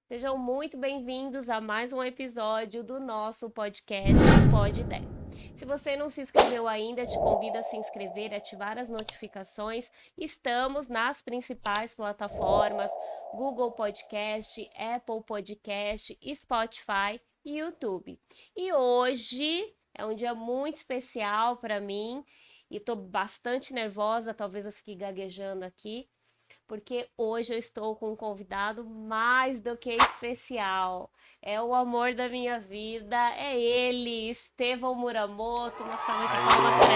Sejam muito bem-vindos a mais um episódio do nosso podcast Pode Ideia. Se você não se inscreveu ainda, te convido a se inscrever e ativar as notificações. Estamos nas principais plataformas: Google Podcast, Apple Podcast, Spotify e YouTube. E hoje é um dia muito especial para mim e estou bastante nervosa, talvez eu fique gaguejando aqui porque hoje eu estou com um convidado mais do que especial. É o amor da minha vida, é ele, Estevão Muramoto. Uma salva de palmas para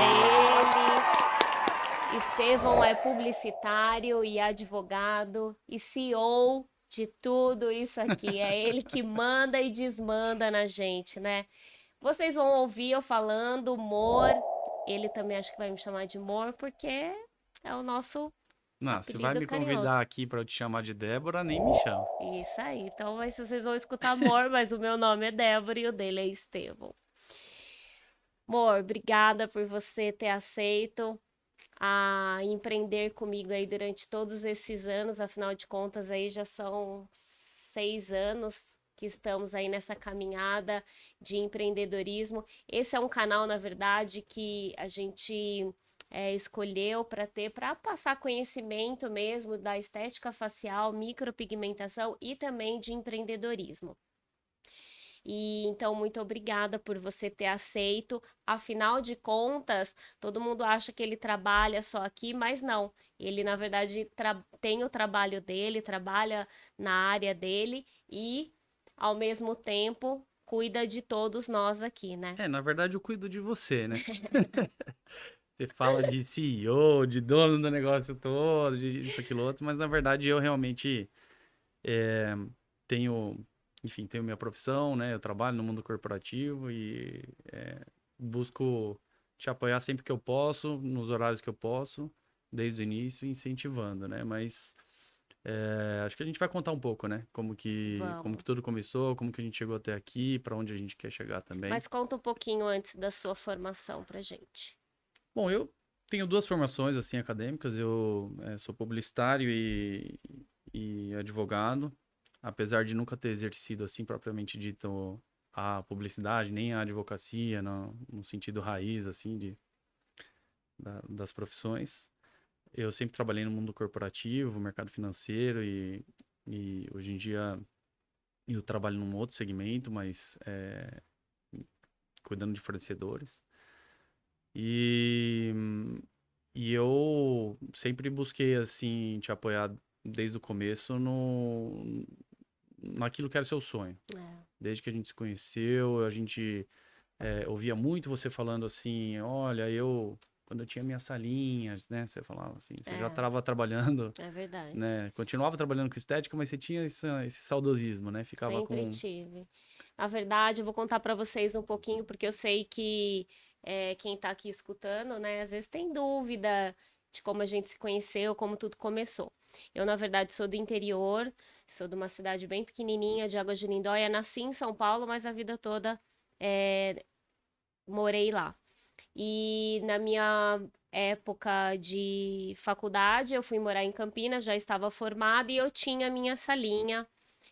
ele. Estevão é publicitário e advogado e CEO de tudo isso aqui. É ele que manda e desmanda na gente, né? Vocês vão ouvir eu falando Mor. Ele também acho que vai me chamar de Mor, porque é o nosso Não, se vai apelido me carinhoso. convidar aqui pra eu te chamar de Débora, nem me chama. Isso aí. Então, vocês vão escutar Amor, mas o meu nome é Débora e o dele é Estevão. Amor, obrigada por você ter aceito a empreender comigo aí durante todos esses anos. Afinal de contas, aí já são 6 anos que estamos aí nessa caminhada de empreendedorismo. Esse é um canal, na verdade, que a gente escolheu para passar conhecimento mesmo da estética facial, micropigmentação e também de empreendedorismo. E então, muito obrigada por você ter aceito. Afinal de contas, todo mundo acha que ele trabalha só aqui, mas não. Ele, na verdade, tem o trabalho dele, trabalha na área dele e, ao mesmo tempo, cuida de todos nós aqui, né? Na verdade eu cuido de você, né? Você fala de CEO, de dono do negócio todo, de isso, aquilo, outro, mas na verdade eu realmente é, tenho, enfim, tenho minha profissão, né? Eu trabalho no mundo corporativo e busco te apoiar sempre que eu posso, nos horários que eu posso, desde o início, incentivando, né? Mas acho que a gente vai contar um pouco, né? Como que Vamos. tudo começou, como que a gente chegou até aqui, para onde a gente quer chegar também. Mas conta um pouquinho antes da sua formação pra gente. Bom, eu tenho duas formações assim acadêmicas. Eu sou publicitário e advogado, apesar de nunca ter exercido assim propriamente dito a publicidade nem a advocacia no sentido raiz assim das profissões. Eu sempre trabalhei no mundo corporativo, mercado financeiro e hoje em dia eu trabalho num outro segmento, mas cuidando de fornecedores. E, e eu sempre busquei, assim, te apoiar desde o começo naquilo que era seu sonho. É, Desde que a gente se conheceu, a gente ouvia muito você falando assim, olha, quando eu tinha minhas salinhas, né? Você falava assim, você já é, estava trabalhando, é verdade. né? Continuava trabalhando com estética, mas você tinha esse saudosismo, né? Ficava Sempre com... tive. Na verdade, eu vou contar para vocês um pouquinho, porque eu sei que quem está aqui escutando, né, às vezes tem dúvida de como a gente se conheceu, como tudo começou. Eu, na verdade, sou do interior, sou de uma cidade bem pequenininha, de Águas de Lindóia. Nasci em São Paulo, mas a vida toda eh, morei lá. E na minha época de faculdade, eu fui morar em Campinas, já estava formada e eu tinha minha salinha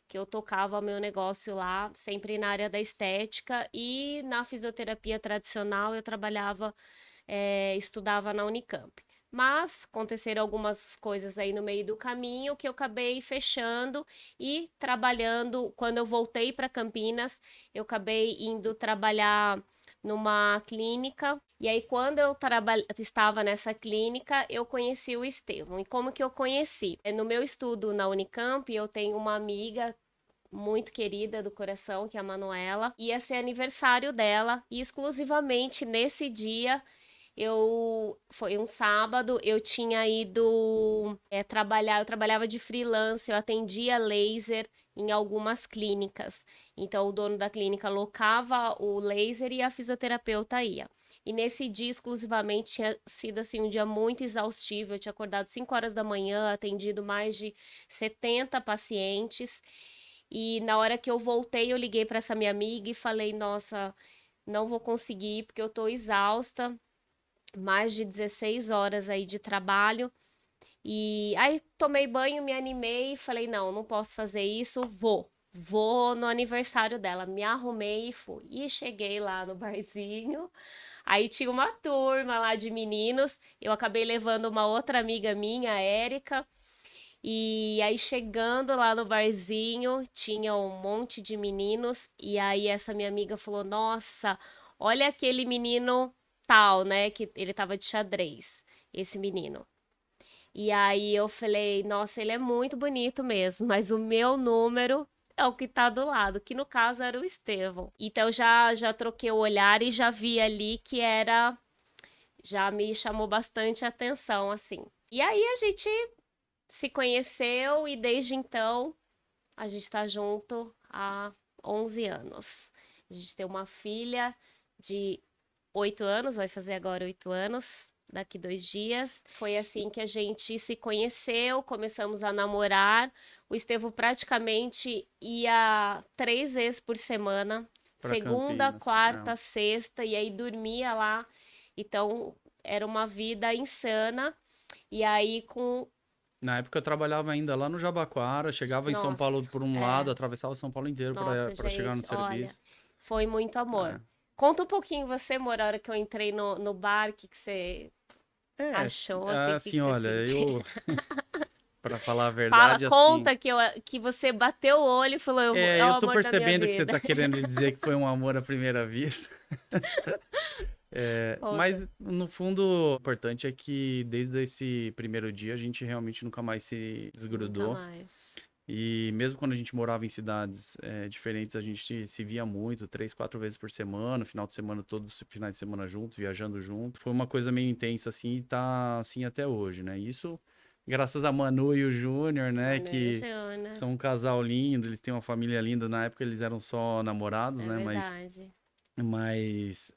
que eu tocava meu negócio lá, sempre na área da estética e na fisioterapia tradicional eu trabalhava, estudava na Unicamp. Mas aconteceram algumas coisas aí no meio do caminho que eu acabei fechando e trabalhando. Quando eu voltei para Campinas, eu acabei indo trabalhar numa clínica. E aí, quando eu estava nessa clínica, eu conheci o Estevão. E como que eu conheci? No meu estudo na Unicamp, eu tenho uma amiga muito querida do coração, que é a Manuela. Ia ser aniversário dela e exclusivamente nesse dia foi um sábado, eu tinha ido trabalhar, eu trabalhava de freelance, eu atendia laser em algumas clínicas. Então o dono da clínica locava o laser e a fisioterapeuta ia. E nesse dia exclusivamente tinha sido assim um dia muito exaustivo. Eu tinha acordado 5 horas da manhã, atendido mais de 70 pacientes. E na hora que eu voltei, eu liguei para essa minha amiga e falei: "Nossa, não vou conseguir porque eu tô exausta, mais de 16 horas aí de trabalho". E aí tomei banho, me animei e falei: "Não, não posso fazer isso, vou". vou no aniversário dela. Me arrumei e fui. E cheguei lá no barzinho. Aí tinha uma turma lá de meninos. Eu acabei levando uma outra amiga minha, a Érica. E aí chegando lá no barzinho, tinha um monte de meninos. E aí essa minha amiga falou: Nossa, olha aquele menino tal, né? Que ele tava de xadrez, esse menino. E aí eu falei, nossa, ele é muito bonito mesmo, mas o meu número é o que tá do lado, que no caso era o Estevão. Então já troquei o olhar e já vi ali que era, já me chamou bastante atenção, assim. E aí a gente se conheceu e desde então a gente tá junto há 11 anos. A gente tem uma filha de 8 anos, vai fazer agora 8 anos, daqui 2 dias. Foi assim que a gente se conheceu, começamos a namorar. O Estevão praticamente ia 3 vezes por semana, Pra segunda, Campinas. quarta, sexta, e aí dormia lá. Então era uma vida insana. E aí com. Na época eu trabalhava ainda lá no Jabaquara, chegava em São Nossa, Paulo por um lado, é. atravessava São Paulo inteiro Nossa, para chegar gente, no olha, serviço. foi muito amor. É, Conta um pouquinho você, amor, a hora que eu entrei no bar, o que você é, achou, assim, o que assim, você olha, sentiu? eu, para falar a Fala, verdade, assim, conta que você bateu o olho e falou, é o eu tô amor da minha percebendo que você vida. tá querendo dizer que foi um amor à primeira vista. Conta. Mas, no fundo, o importante é que desde esse primeiro dia a gente realmente nunca mais se Nunca desgrudou. mais. E mesmo quando a gente morava em cidades diferentes, a gente se via muito, 3, 4 vezes por semana, final de semana, todos os finais de semana juntos, viajando junto. Foi uma coisa meio intensa assim e tá assim até hoje, né? Isso graças a Manu e o Júnior, né? Manoel e Que Joana, são um casal lindo, eles têm uma família linda. Na época eles eram só namorados, é né? verdade. Mas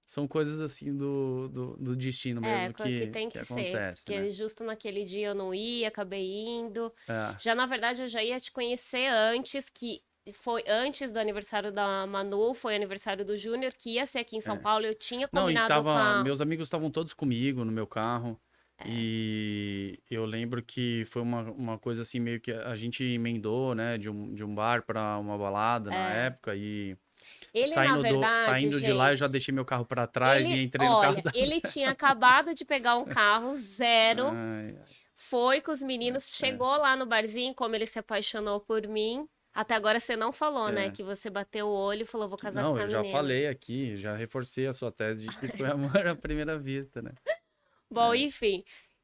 são coisas assim do destino É, mesmo que que, tem que que ser, acontece, né? porque justo naquele dia eu não ia, acabei indo. É, Já, na verdade, eu já ia te conhecer antes, que foi antes do aniversário da Manu, foi aniversário do Júnior, que ia ser aqui em São é. Paulo. Eu tinha Não, e combinado com a. meus amigos estavam todos comigo no meu carro. É, E eu lembro que foi uma coisa assim, meio que a gente emendou, né, de um bar para uma balada na é. época. E Ele, na verdade, saindo de lá, eu já gente, deixei meu carro para trás e ele, entrei no carro olha, da. ele tinha acabado de pegar um carro zero, Ai, ai, foi com os meninos, é, chegou lá no barzinho, como ele se apaixonou por mim. Até agora você não falou, né? é. Que você bateu o olho e falou, vou casar com Não, essa eu já menina. falei aqui, já reforcei a sua tese de que foi amor à primeira vista, né? Bom, É, enfim,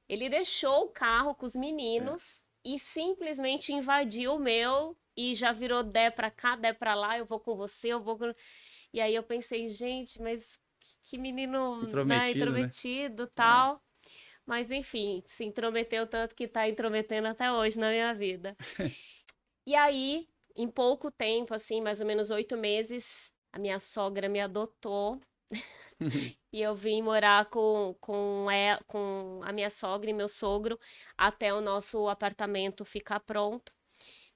ele deixou o carro com os é. meninos e simplesmente invadiu o meu e já virou Dé pra cá, Dé pra lá, eu vou com você, eu vou com... E aí eu pensei, gente, mas que menino, né, Intrometido, né? intrometido, É. tal. Mas enfim, se intrometeu tanto que tá intrometendo até hoje na minha vida. E aí, em pouco tempo, assim, mais ou menos 8 meses, a minha sogra me adotou e eu vim morar com a minha sogra e meu sogro até o nosso apartamento ficar pronto.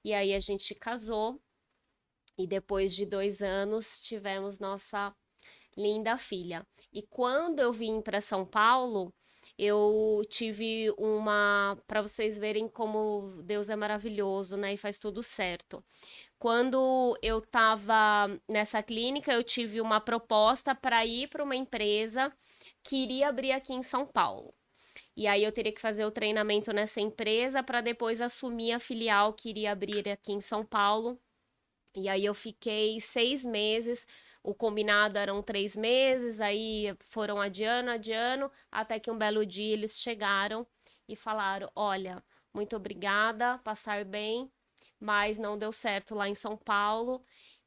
E aí a gente casou e depois de 2 anos tivemos nossa linda filha. E quando eu vim para São Paulo, eu tive uma, para vocês verem como Deus é maravilhoso, né? E faz tudo certo. Quando eu estava nessa clínica, eu tive uma proposta para ir para uma empresa que iria abrir aqui em São Paulo. E aí eu teria que fazer o treinamento nessa empresa para depois assumir a filial que iria abrir aqui em São Paulo. E aí eu fiquei 6 meses. O combinado eram 3 meses, aí foram adiando, adiando, até que um belo dia eles chegaram e falaram: Olha, muito obrigada, passar bem, mas não deu certo lá em São Paulo.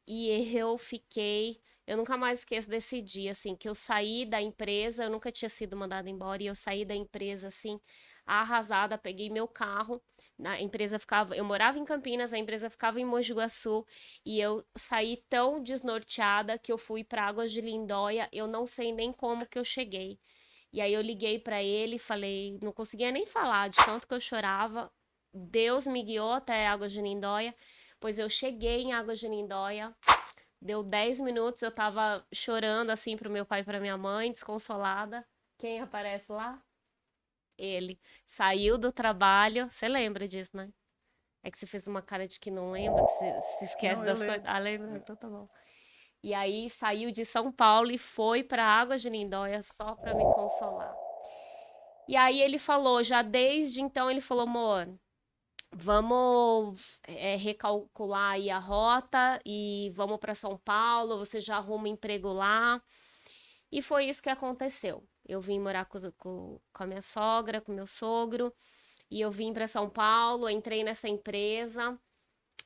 E eu fiquei. Eu nunca mais esqueço desse dia, assim, que eu saí da empresa, eu nunca tinha sido mandada embora, e eu saí da empresa, assim, arrasada, peguei meu carro, a empresa ficava, eu morava em Campinas, a empresa ficava em Mogi Guaçu, e eu saí tão desnorteada que eu fui para Águas de Lindóia, eu não sei nem como que eu cheguei. E aí eu liguei para ele e falei, não conseguia nem falar de tanto que eu chorava. Deus me guiou até Águas de Lindóia, pois eu cheguei em Águas de Lindóia, deu 10 minutos, eu tava chorando assim pro meu pai e pra minha mãe, desconsolada. Quem aparece lá? Ele saiu do trabalho, você lembra disso, né? É que você fez uma cara de que não lembra, que você se esquece Não, eu das coisas. lembro. Ah, lembra? Então tá bom. E aí saiu de São Paulo e foi para Águas de Lindóia só para me consolar. E aí ele falou, já desde então ele falou, amor, vamos recalcular aí a rota e vamos para São Paulo, você já arruma emprego lá. E foi isso que aconteceu. Eu vim morar com a minha sogra, com meu sogro, e eu vim para São Paulo, entrei nessa empresa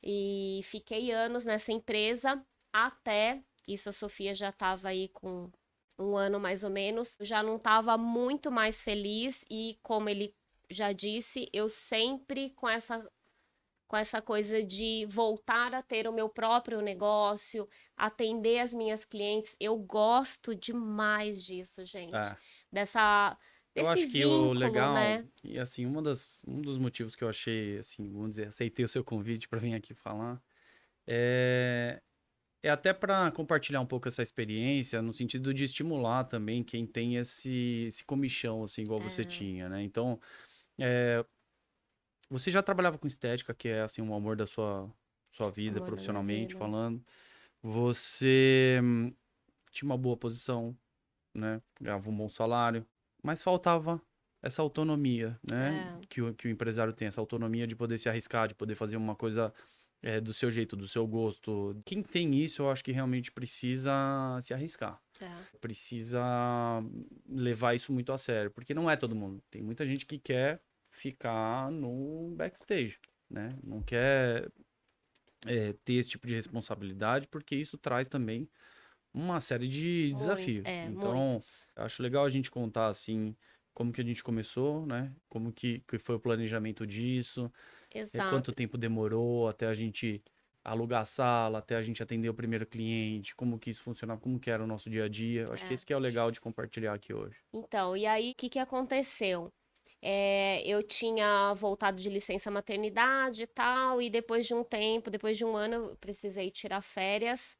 e fiquei anos nessa empresa até isso a Sofia já estava aí com um ano mais ou menos, já não estava muito mais feliz e como ele já disse, eu sempre com essa coisa de voltar a ter o meu próprio negócio, atender as minhas clientes. Eu gosto demais disso, gente. É. Dessa Eu desse acho que o vínculo, legal, né? e assim, um dos motivos que eu achei, assim, vamos dizer, aceitei o seu convite para vir aqui falar, é, é até para compartilhar um pouco essa experiência, no sentido de estimular também quem tem esse comichão, assim, igual você É, tinha, né? Então, é, você já trabalhava com estética, que é, assim, um amor da sua vida, amor da minha profissionalmente vida. falando. Você tinha uma boa posição, né? Ganhava um bom salário, mas faltava essa autonomia, né? É, Que o empresário tem, essa autonomia de poder se arriscar, de poder fazer uma coisa do seu jeito, do seu gosto. Quem tem isso, eu acho que realmente precisa se arriscar. é. Precisa levar isso muito a sério, porque não é todo mundo. Tem muita gente que quer ficar no backstage, né? Não quer ter esse tipo de responsabilidade, porque isso traz também uma série de desafios. Então, Muitos. eu acho legal a gente contar assim como que a gente começou, né? Como que foi o planejamento disso, quanto Exato. tempo demorou até a gente alugar a sala, até a gente atender o primeiro cliente, como que isso funcionava, como que era o nosso dia a dia. Eu acho que É. esse que é o legal de compartilhar aqui hoje. Então, e aí, o que que aconteceu? Eu tinha voltado de licença maternidade e tal, e depois de um tempo, depois de um ano, eu precisei tirar férias.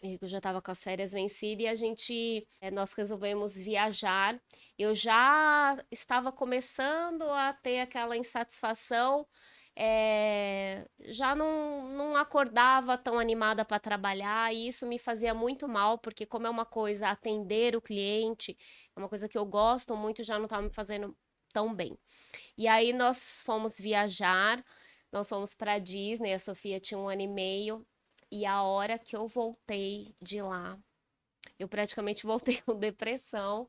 E eu já estava com as férias vencidas e nós resolvemos viajar. Eu já estava começando a ter aquela insatisfação, já não acordava tão animada para trabalhar e isso me fazia muito mal, porque como é uma coisa atender o cliente, é uma coisa que eu gosto muito, já não estava me fazendo tão bem. E aí nós fomos viajar, nós fomos para Disney, a Sofia tinha um ano e meio, e a hora que eu voltei de lá, eu praticamente voltei com depressão,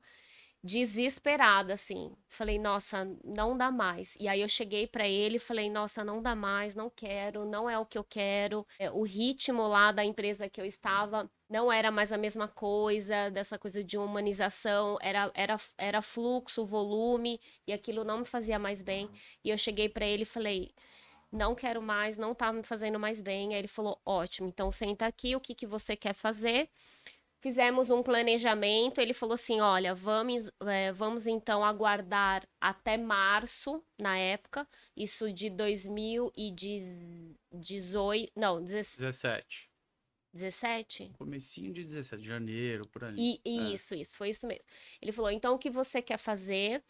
desesperada, assim. Falei, nossa, não dá mais. E aí eu cheguei para ele e falei, nossa, não dá mais, não quero, não é o que eu quero. O ritmo lá da empresa que eu estava não era mais a mesma coisa, dessa coisa de humanização, era fluxo, volume, e aquilo não me fazia mais bem. E eu cheguei para ele e falei, não quero mais, não tá me fazendo mais bem. Aí ele falou, ótimo, então senta aqui, o que que você quer fazer? Fizemos um planejamento. Ele falou assim: olha, vamos então aguardar até março, na época, isso de 2018, não, 17. 17? Comecinho de 17 de janeiro, por ali. E É. isso, foi isso mesmo. Ele falou: então o que você quer fazer?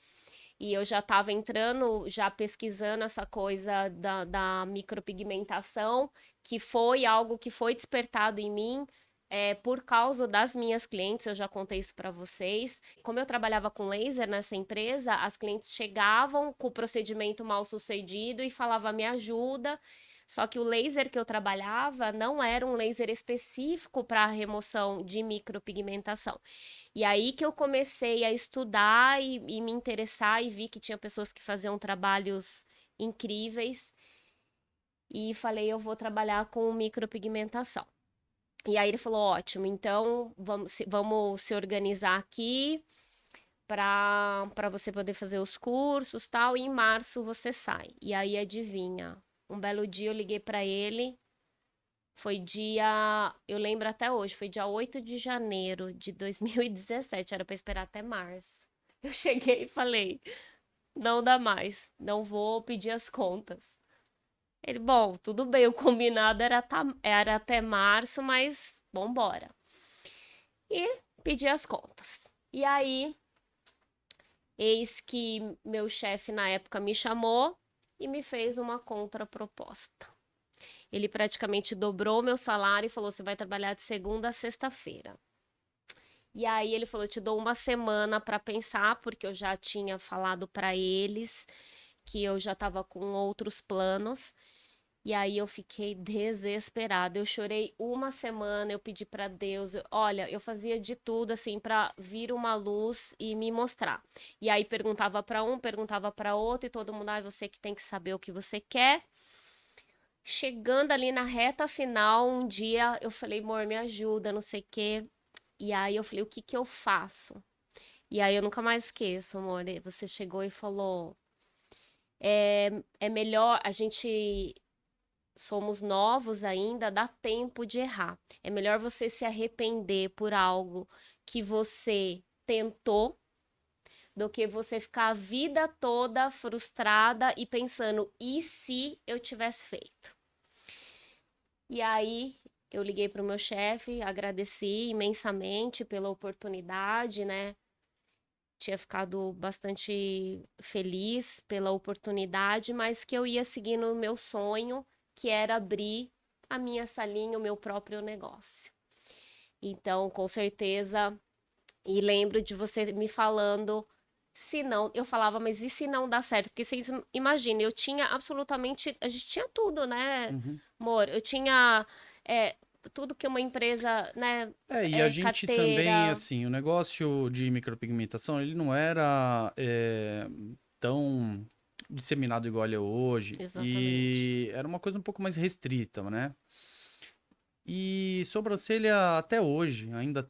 E eu já estava entrando, já pesquisando essa coisa da micropigmentação, que foi algo que foi despertado em mim por causa das minhas clientes, eu já contei isso para vocês. Como eu trabalhava com laser nessa empresa, as clientes chegavam com o procedimento mal sucedido e falavam, me ajuda. Só que o laser que eu trabalhava não era um laser específico para remoção de micropigmentação. E aí que eu comecei a estudar e me interessar e vi que tinha pessoas que faziam trabalhos incríveis e falei, eu vou trabalhar com micropigmentação. E aí ele falou, ótimo, então vamos se organizar aqui para você poder fazer os cursos tal, e em março você sai. E aí adivinha, um belo dia eu liguei para ele, foi eu lembro até hoje, foi dia 8 de janeiro de 2017, era para esperar até março. Eu cheguei e falei, não dá mais, não vou pedir as contas. Ele, bom, tudo bem, o combinado era até março, mas vambora. E pedi as contas. E aí, eis que meu chefe na época me chamou e me fez uma contraproposta. Ele praticamente dobrou meu salário e falou: você vai trabalhar de segunda a sexta-feira. E aí ele falou: eu te dou uma semana para pensar, porque eu já tinha falado para eles que eu já estava com outros planos. E aí eu fiquei desesperada. Eu chorei uma semana, eu pedi para Deus, olha, eu fazia de tudo assim para vir uma luz e me mostrar. E aí perguntava para um, perguntava para outro e todo mundo, você que tem que saber o que você quer. Chegando ali na reta final, um dia eu falei: amor, me ajuda, não sei o quê. E aí eu falei: o que que eu faço? E aí eu nunca mais esqueço, amor. Você chegou e falou: é melhor a gente. Somos novos ainda, dá tempo de errar. É melhor você se arrepender por algo que você tentou do que você ficar a vida toda frustrada e pensando: e se eu tivesse feito? E aí eu liguei para o meu chefe, agradeci imensamente pela oportunidade, né? Tinha ficado bastante feliz pela oportunidade, mas que eu ia seguindo o meu sonho, que era abrir a minha salinha, o meu próprio negócio. Então, com certeza, e lembro de você me falando, se não, eu falava, mas e se não dá certo? Porque vocês imaginem, eu tinha absolutamente, a gente tinha tudo, né, Uhum. amor? Eu tinha é, tudo que uma empresa, né, E a gente também, carteira. assim, o negócio de micropigmentação, ele não era tão disseminado igual ele é hoje, Exatamente. e era uma coisa um pouco mais restrita, né? E sobrancelha até hoje ainda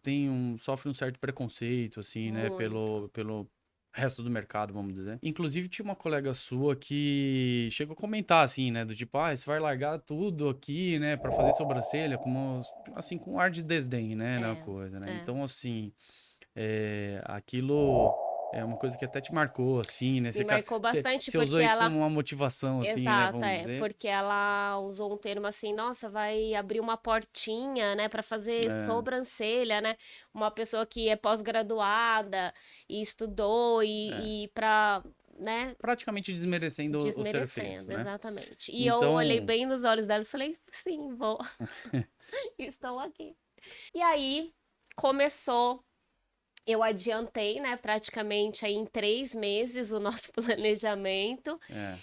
sofre um certo preconceito, assim, né, Muito. pelo resto do mercado, vamos dizer. Inclusive, tinha uma colega sua que chegou a comentar, assim, né, do tipo, você vai largar tudo aqui, né, pra fazer sobrancelha, assim, com um ar de desdém, né, na É, coisa, né? é. Então, assim, aquilo é uma coisa que até te marcou, assim, né? Me marcou bastante Você usou porque isso ela. como uma motivação, assim, né, Exata, vamos dizer. porque ela usou um termo assim, nossa, vai abrir uma portinha, né, para fazer É, sobrancelha, né? Uma pessoa que é pós-graduada e estudou é. e para, né, Praticamente desmerecendo o serviço, desmerecendo, né? exatamente. E eu olhei Então, bem nos olhos dela e falei, sim, vou, estou aqui. E aí começou. Eu adiantei, né, praticamente aí em 3 meses o nosso planejamento. é,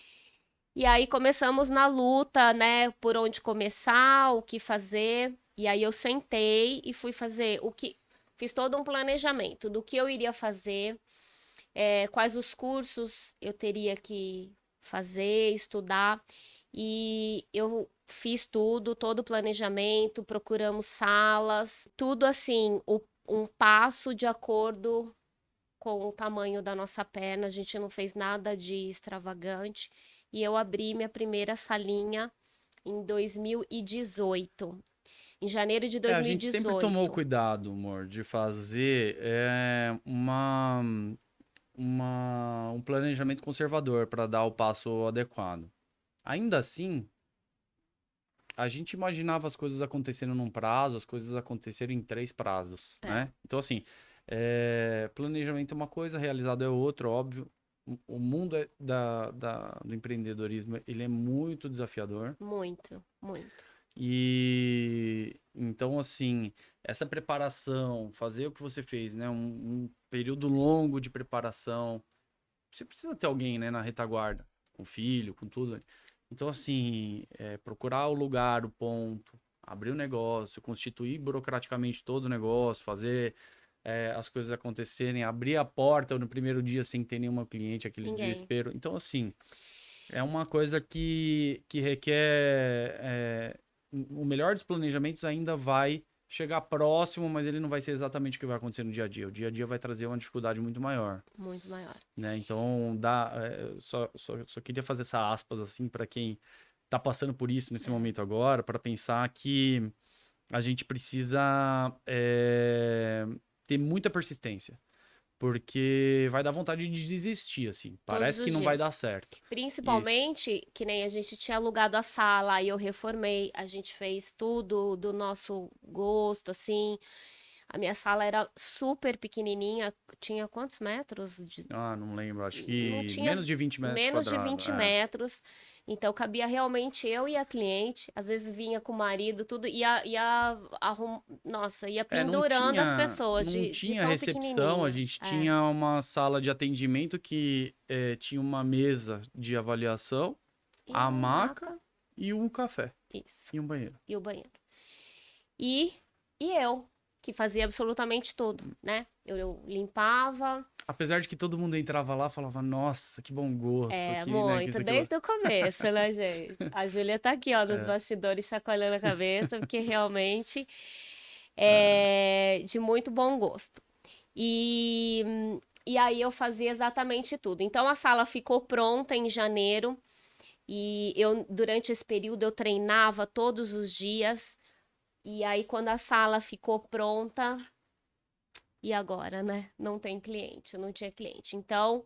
E aí começamos na luta, né, por onde começar, o que fazer. E aí eu sentei e fui fazer o que. Fiz todo um planejamento do que eu iria fazer, quais os cursos eu teria que fazer, estudar. E eu fiz tudo, todo o planejamento, procuramos salas, tudo assim, um passo de acordo com o tamanho da nossa perna, a gente não fez nada de extravagante. E eu abri minha primeira salinha em 2018, em janeiro de a gente sempre tomou 2018. cuidado, amor, de fazer um planejamento conservador para dar o passo adequado. Ainda assim, a gente imaginava as coisas acontecendo num prazo, as coisas aconteceram em 3 prazos, É, né? Então, assim, planejamento é uma coisa, realizado é outra, óbvio. O mundo do empreendedorismo, ele é muito desafiador. muito, muito. E então, assim, essa preparação, fazer o que você fez, né? Um período longo de preparação. Você precisa ter alguém, né, na retaguarda, com filho, com tudo. Então, assim, procurar o lugar, o ponto, abrir o negócio, constituir burocraticamente todo o negócio, fazer as coisas acontecerem, abrir a porta no primeiro dia sem ter nenhuma cliente, aquele Ninguém. desespero. Então, assim, é uma coisa que requer. O melhor dos planejamentos ainda vai chegar próximo, mas ele não vai ser exatamente o que vai acontecer no dia a dia. O dia a dia vai trazer uma dificuldade muito maior, Muito maior. né? Então, só queria fazer essa aspas assim para quem está passando por isso nesse É. momento agora, para pensar que a gente precisa ter muita persistência. Porque vai dar vontade de desistir, assim. Todos Parece que os não vai dar dias. certo. Isso. Principalmente que nem a gente tinha alugado a sala, aí eu reformei, a gente fez tudo do nosso gosto, assim. A minha sala era super pequenininha, tinha quantos metros? Ah, não lembro, acho Não que tinha menos de 20 metros menos de quadrados. 20 metros. Então cabia realmente eu e a cliente. Às vezes vinha com o marido, tudo, nossa, ia Não pendurando as tinha, pessoas não de tinha tão recepção, a pequenininha. gente tinha uma sala de atendimento que tinha uma mesa de avaliação, E a uma maca maca, e um café isso, e um banheiro. e o banheiro. E, e eu, que fazia absolutamente tudo, né? Eu limpava, Apesar de que todo mundo entrava lá e falava, nossa, que bom gosto, que, né, que muito, isso, aquilo. desde o começo, né, gente? A Júlia tá aqui, ó, nos É, bastidores, chacoalhando a cabeça, porque realmente é. é de muito bom gosto. E, e aí eu fazia exatamente tudo. Então a sala ficou pronta em janeiro e eu durante esse período eu treinava todos os dias. E aí quando a sala ficou pronta, e agora, né? Não tem cliente, não tinha cliente. Então,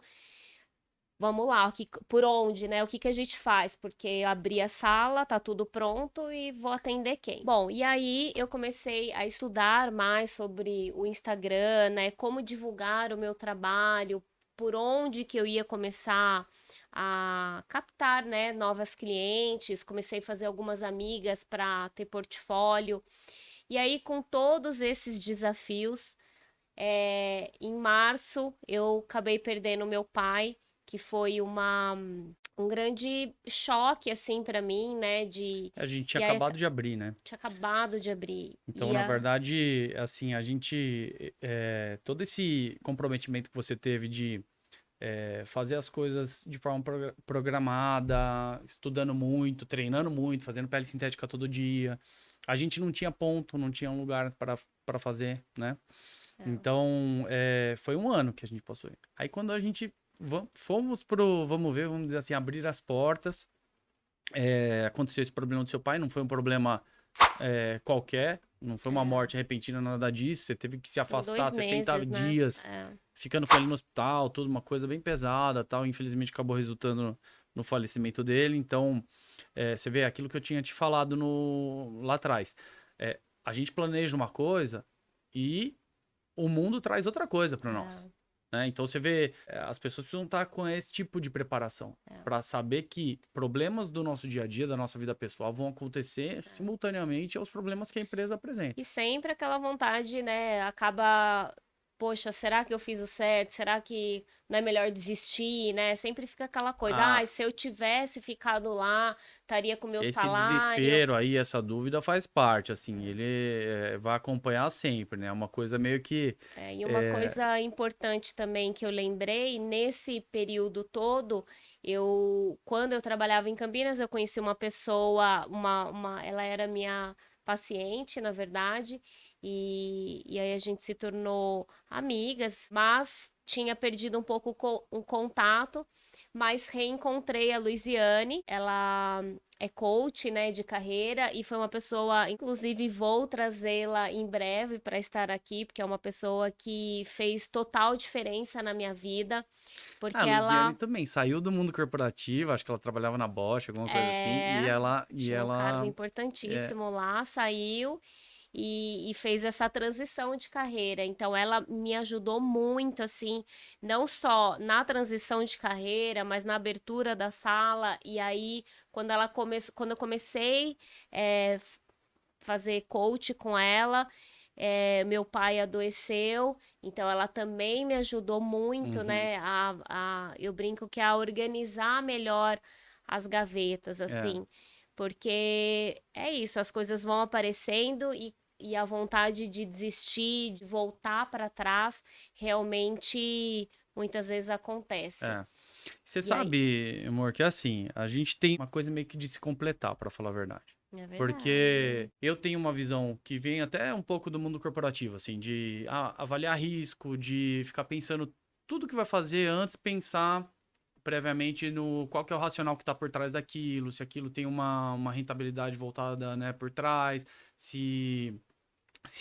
vamos lá, por onde, né? O que que a gente faz? Porque eu abri a sala, tá tudo pronto e vou atender quem? Bom, e aí eu comecei a estudar mais sobre o Instagram, né? Como divulgar o meu trabalho, por onde que eu ia começar a captar, né, novas clientes. Comecei a fazer algumas amigas para ter portfólio. E aí, com todos esses desafios, em março, eu acabei perdendo meu pai, que foi um grande choque, assim, para mim, né? A gente tinha E aí, acabado de abrir, né? tinha acabado de abrir. Então, na verdade, assim, a gente, todo esse comprometimento que você teve de fazer as coisas de forma programada, estudando muito, treinando muito, fazendo pele sintética todo dia. A gente não tinha ponto, não tinha um lugar para fazer, né? Então, foi um ano que a gente passou. Aí, quando a gente fomos vamos ver, vamos dizer assim, abrir as portas, aconteceu esse problema do seu pai, não foi um problema qualquer, não foi uma morte repentina, nada disso. Você teve que se foram afastar 60 2 meses, né? dias, ficando com ele no hospital, tudo uma coisa bem pesada, tal. Infelizmente acabou resultando no falecimento dele. Então, você vê aquilo que eu tinha te falado lá atrás. A gente planeja uma coisa e o mundo traz outra coisa para nós. É, Né? Então você vê, as pessoas precisam estar com esse tipo de preparação é, para saber que problemas do nosso dia a dia, da nossa vida pessoal, vão acontecer é. simultaneamente aos problemas que a empresa apresenta. E sempre aquela vontade, né? Acaba, poxa, será que eu fiz o certo? Será que não é melhor desistir, né? Sempre fica aquela coisa, Ah, se eu tivesse ficado lá, estaria com meu esse salário. desespero aí, essa dúvida faz parte, assim, ele vai acompanhar sempre, né? É uma coisa meio que E uma é, coisa importante também que eu lembrei, nesse período todo, quando eu trabalhava em Campinas, eu conheci uma pessoa, ela era minha paciente, na verdade, e aí a gente se tornou amigas, mas tinha perdido um pouco o contato, mas reencontrei a Luiziane, ela é coach, né, de carreira e foi uma pessoa, inclusive vou trazê-la em breve para estar aqui, porque é uma pessoa que fez total diferença na minha vida, a porque Luziane ela também saiu do mundo corporativo, acho que ela trabalhava na Bosch, alguma coisa assim, e ela, e tinha um cargo ela é, importantíssimo lá, saiu e fez essa transição de carreira. Então, ela me ajudou muito, assim, não só na transição de carreira, mas na abertura da sala. E aí, quando eu comecei a fazer coach com ela, meu pai adoeceu, então ela também me ajudou muito, uhum, né? Eu brinco que a organizar melhor as gavetas, é. assim, porque é isso, as coisas vão aparecendo e a vontade de desistir, de voltar para trás, realmente muitas vezes acontece. É. Você E aí, sabe, amor, que assim, a gente tem uma coisa meio que de se completar, pra falar a verdade. é verdade. Porque eu tenho uma visão que vem até um pouco do mundo corporativo, assim, de avaliar risco, de ficar pensando tudo que vai fazer antes, pensar previamente no qual que é o racional que está por trás daquilo, se aquilo tem uma rentabilidade voltada, né, por trás, se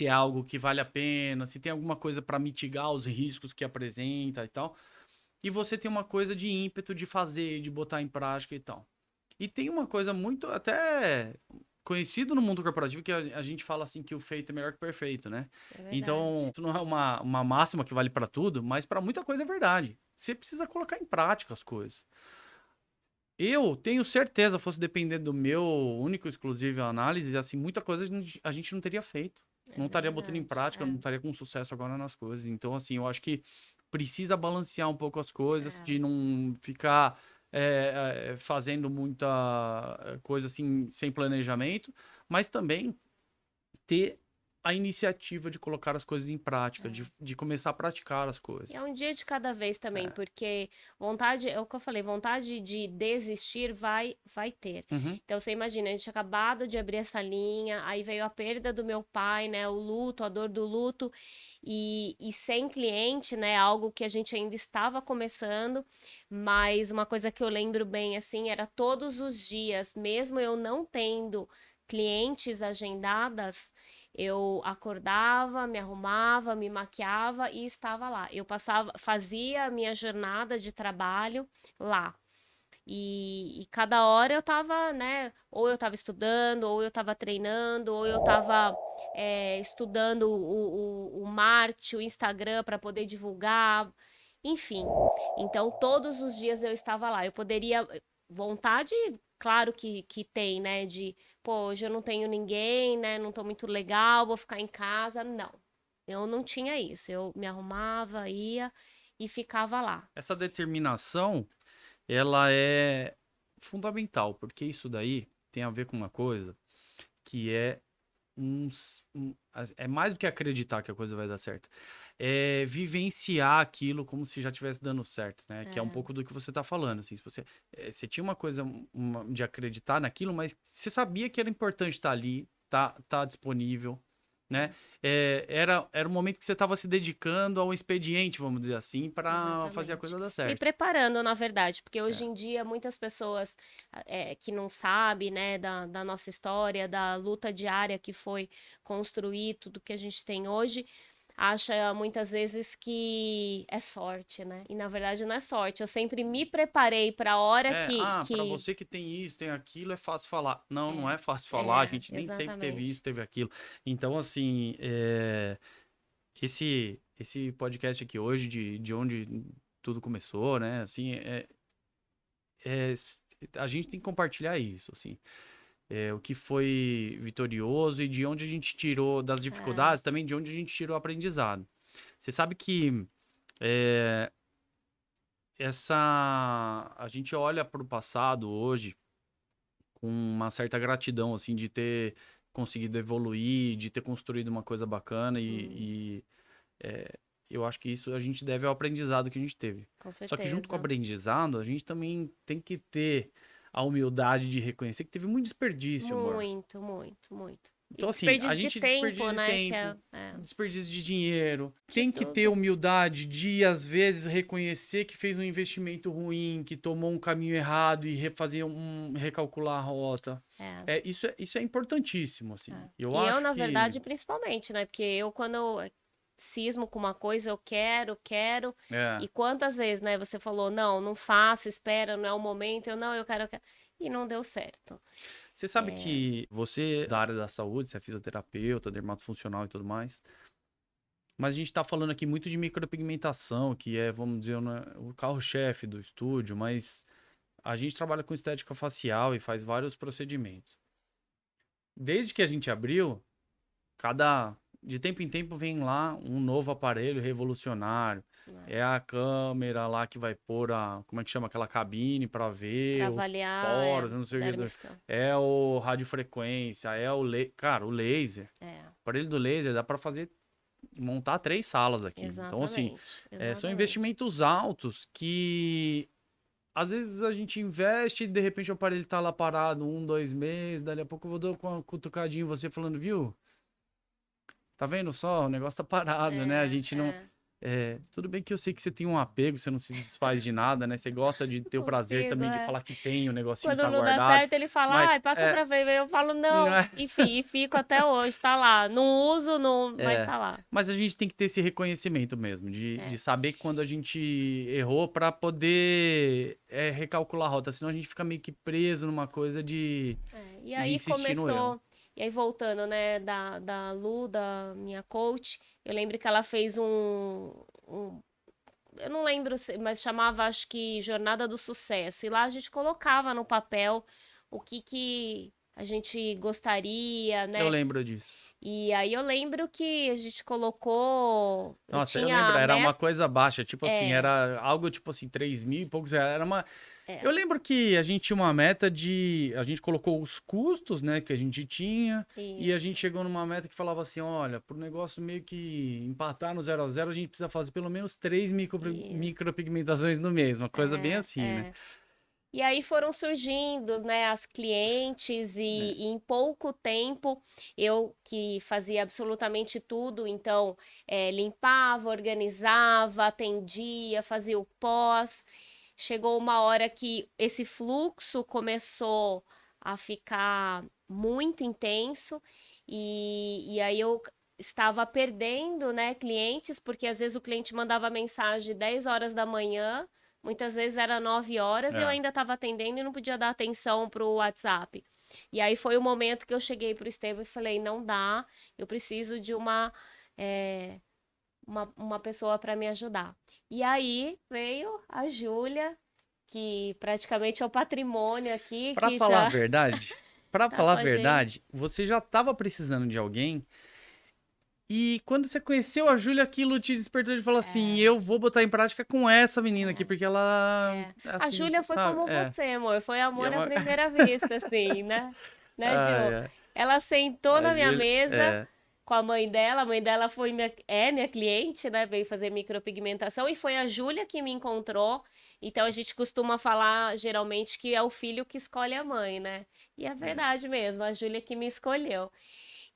é algo que vale a pena, se tem alguma coisa para mitigar os riscos que apresenta e tal. E você tem uma coisa de ímpeto de fazer, de botar em prática e tal. E tem uma coisa muito até conhecido no mundo corporativo que a gente fala assim que o feito é melhor que o perfeito, né? É verdade. Então, isso não é uma máxima que vale para tudo, mas para muita coisa é verdade. Você precisa colocar em prática as coisas. Eu tenho certeza, fosse depender do meu único e exclusivo análise, assim, muita coisa a gente não teria feito. É Não estaria botando em verdade, prática, não estaria com sucesso agora nas coisas. Então, assim, eu acho que precisa balancear um pouco as coisas, de não ficar fazendo muita coisa assim sem planejamento, mas também ter a iniciativa de colocar as coisas em prática, de começar a praticar as coisas. E é um dia de cada vez também, É. porque vontade, é o que eu falei, vontade de desistir vai ter. Uhum. Então você imagina, a gente tinha acabado de abrir essa linha, aí veio a perda do meu pai, né, o luto, a dor do luto, e sem cliente, né, algo que a gente ainda estava começando, mas uma coisa que eu lembro bem, assim, era todos os dias, mesmo eu não tendo clientes agendadas, eu acordava, me arrumava, me maquiava e estava lá. Eu fazia a minha jornada de trabalho lá. E cada hora eu estava, né? Ou eu estava estudando, ou eu estava treinando, ou eu estava estudando o marketing, o Instagram para poder divulgar, enfim. Então, todos os dias eu estava lá. Eu poderia. Vontade, claro que tem, né? De, pô, hoje eu não tenho ninguém, né? Não tô muito legal, vou ficar em casa. Não. Eu não tinha isso. Eu me arrumava, ia e ficava lá. Essa determinação, ela é fundamental, porque isso daí tem a ver com uma coisa que é é mais do que acreditar que a coisa vai dar certo. É vivenciar aquilo como se já estivesse dando certo, né? Que é um pouco do que você está falando, assim. Se você tinha uma coisa de acreditar naquilo, mas você sabia que era importante estar ali, tá disponível, né? Era o momento que você estava se dedicando ao expediente, vamos dizer assim, para fazer a Exatamente. coisa dar Me certo. preparando, na verdade, porque hoje É. em dia muitas pessoas que não sabem, né, da nossa história, da luta diária que foi construir tudo que a gente tem hoje, acha muitas vezes que é sorte, né? E na verdade não é sorte. Eu sempre me preparei para a hora Para você que tem isso, tem aquilo, é fácil falar. Não, não é, é fácil falar, a gente nem sempre teve exatamente. isso, teve aquilo. Então, assim, esse podcast aqui hoje, de onde tudo começou, né? Assim, é, a gente tem que compartilhar isso, assim. O que foi vitorioso e de onde a gente tirou das É, dificuldades, também de onde a gente tirou o aprendizado. Você sabe que é, a gente olha para o passado hoje com uma certa gratidão, assim, de ter conseguido evoluir, de ter construído uma coisa bacana e eu acho que isso a gente deve ao aprendizado que a gente teve. com Só que junto com o certeza. aprendizado, a gente também tem que ter a humildade de reconhecer que teve muito desperdício, amor. Muito, muito, muito. E Então, assim, a desperdício de gente tempo, desperdiça de né? tempo, desperdício de dinheiro. De Tem que ter tudo. humildade de, às vezes, reconhecer que fez um investimento ruim, que tomou um caminho errado e recalcular a rota. É. Isso é importantíssimo, assim. É. Eu E eu, acho na que... verdade, principalmente, né? Porque eu, quando eu cismo com uma coisa, eu quero. É. E quantas vezes, né? Você falou, não, não faça, espera, não é o momento. Eu, não, eu quero, eu quero. E não deu certo. Você sabe que você, da área da saúde, você é fisioterapeuta, dermatofuncional e tudo mais, mas a gente tá falando aqui muito de micropigmentação, que é, vamos dizer, né, o carro-chefe do estúdio, mas a gente trabalha com estética facial e faz vários procedimentos. Desde que a gente abriu, de tempo em tempo vem lá um novo aparelho revolucionário. Né? É a câmera lá que vai pôr como é que chama aquela cabine para Pra ver os avaliar, poros, não sei o que. dermiscan. É o radiofrequência, cara, o laser. É, O aparelho do laser dá para montar 3 salas aqui. Então, assim, exatamente. são Exatamente. investimentos altos que às vezes a gente investe e de repente o aparelho tá lá parado 1, 2 meses, dali a pouco eu vou dar uma cutucadinha em você falando, viu? Tá vendo só? O negócio tá parado, né? A É, gente não. é. tudo bem que eu sei que você tem um apego, você não se desfaz de nada, né? Você gosta de ter o prazer Consigo, também de é. falar que tem, o negocinho Quando tá não dá guardado, certo, ele fala, ai, mas passa pra frente. Eu falo, não não, é, enfim, e fico até hoje, tá lá. Não uso, não, mas é. tá lá. Mas a gente tem que ter esse reconhecimento mesmo, de É, saber quando a gente errou para poder recalcular a rota, senão a gente fica meio que preso numa coisa é. E de aí insistir no erro. começou, e aí voltando, né, da Lu, da minha coach, eu lembro que ela fez eu não lembro, mas chamava, acho que Jornada do Sucesso. E lá a gente colocava no papel o que a gente gostaria, Eu né? lembro disso. E aí eu lembro que a gente colocou, eu Nossa, eu tinha lembro, a era uma meta, coisa baixa, tipo assim, é, era algo tipo assim, 3.000 e poucos reais, era uma... é, Eu lembro que a gente tinha uma meta de... A gente colocou os custos, né, que a gente tinha, e a gente isso, chegou numa meta que falava assim, olha, pro negócio meio que empatar no 0 a 0 a gente precisa fazer pelo menos 3 isso, micropigmentações no mês, uma coisa bem é, assim, né? é. E aí foram surgindo, né, as clientes É, e em pouco tempo eu que fazia absolutamente tudo, então limpava, organizava, atendia, fazia o pós. Chegou uma hora que esse fluxo começou a ficar muito intenso e aí eu estava perdendo, né, clientes, porque às vezes o cliente mandava mensagem 10 horas da manhã. Muitas vezes era 9 horas e eu é. ainda estava atendendo e não podia dar atenção pro WhatsApp. E aí foi o momento que eu cheguei pro Estevam e falei, não dá, eu preciso de é, uma pessoa para me ajudar. E aí veio a Júlia, que praticamente é o patrimônio aqui, Pra que falar a já verdade, para tá falar com a a gente. verdade, você já tava precisando de alguém. E quando você conheceu a Júlia, aquilo te despertou de falar assim: É, eu vou botar em prática com essa menina aqui, é, porque ela, é. A assim, Júlia foi sabe? como você, amor, foi E é amor à uma. primeira vista, assim, né? Né, Ai, Jô? ai. Ela sentou A na minha Júlia, mesa com a mãe dela foi minha cliente, né? Veio fazer micropigmentação e foi a Júlia que me encontrou. Então a gente costuma falar geralmente que é o filho que escolhe a mãe, né? E é verdade mesmo, a Júlia que me escolheu.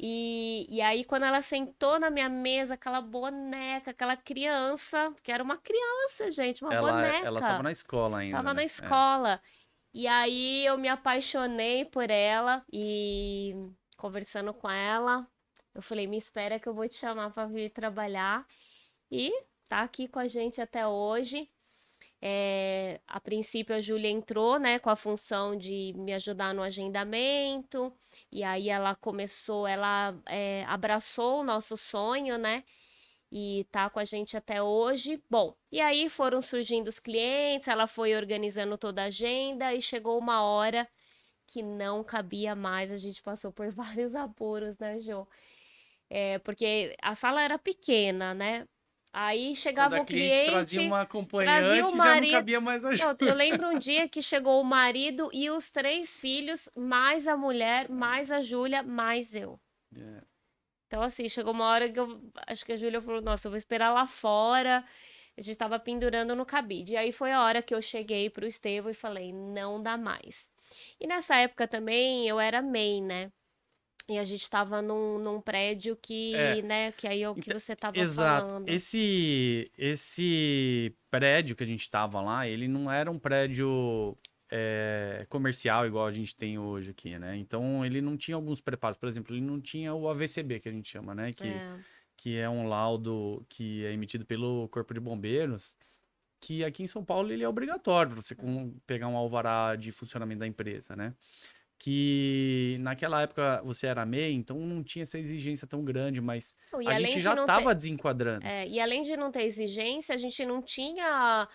E aí, quando ela sentou na minha mesa, aquela boneca, aquela criança, que era uma criança, gente, uma ela tava boneca, na escola ainda, tava na né? escola. E aí eu me apaixonei por ela e conversando com ela, eu falei, me espera que eu vou te chamar para vir trabalhar. E tá aqui com a gente até hoje. A princípio, a Júlia entrou, né, com a função de me ajudar no agendamento, e aí ela começou, ela abraçou o nosso sonho, né, e tá com a gente até hoje. Bom, e aí foram surgindo os clientes, ela foi organizando toda a agenda e chegou uma hora que não cabia mais, a gente passou por vários apuros, né, Jô? Porque a sala era pequena, né? Aí Quando a chegava o cliente trazia cliente, uma trazia o acompanhante, já não marido. cabia mais a Não, eu lembro um dia que chegou o marido e os 3 filhos, mais a mulher, mais a Júlia, mais eu. Júlia. Então, assim, chegou uma hora que eu acho que a Júlia falou: Nossa, eu vou esperar lá fora. A gente estava pendurando no cabide. E aí foi a hora que eu cheguei pro Estevão e falei: Não dá mais. E nessa época também eu era MEI, né? E a gente estava num prédio É, que, né, que aí é o que Então, você estava exato. falando. Esse prédio que a gente tava lá, ele não era um prédio comercial igual a gente tem hoje aqui, né? Então ele não tinha alguns preparos. Por exemplo, ele não tinha o AVCB, que a gente chama, né? É, Que é um laudo que é emitido pelo Corpo de Bombeiros, que aqui em São Paulo ele é obrigatório para você pegar um alvará de funcionamento da empresa, né? Que naquela época você era MEI, então não tinha essa exigência tão grande, mas e a gente além de já não ter, estava desenquadrando. e além de não ter exigência, a gente não tinha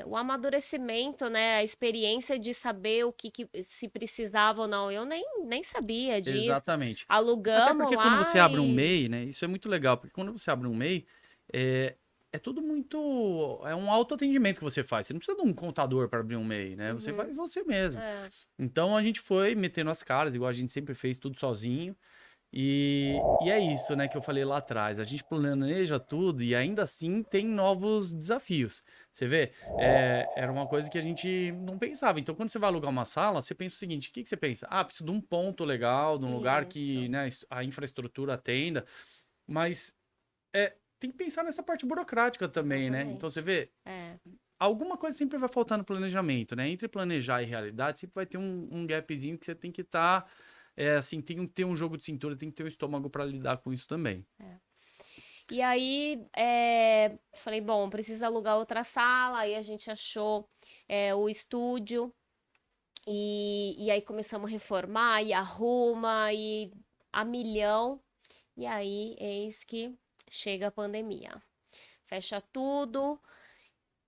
o amadurecimento, né? A experiência de saber que se precisava ou não. Eu nem sabia disso. Exatamente. Até Alugamos porque quando você lá abre um e. MEI, né? Isso é muito legal, porque quando você abre um MEI, é, é tudo muito. É um autoatendimento que você faz. Você não precisa de um contador para abrir um MEI, né? Você Uhum, faz você mesmo. é, Então a gente foi metendo as caras, igual a gente sempre fez, tudo sozinho. E é isso, né, que eu falei lá atrás. A gente planeja tudo e ainda assim tem novos desafios. Você vê, era uma coisa que a gente não pensava. Então, quando você vai alugar uma sala, você pensa o seguinte: o que que você pensa? Ah, preciso de um ponto legal, de um lugar que, isso. né, a infraestrutura atenda. Mas tem que pensar nessa parte burocrática também, né? Então você vê, É, alguma coisa sempre vai faltar no planejamento, né? Entre planejar e realidade, sempre vai ter um gapzinho que você tem que estar, assim, tem que ter um jogo de cintura, tem que ter um estômago para lidar com isso também. E aí, falei, bom, precisa alugar outra sala. Aí a gente achou o estúdio. E aí começamos a reformar e arruma e a milhão. E aí, eis que chega a pandemia. Fecha tudo.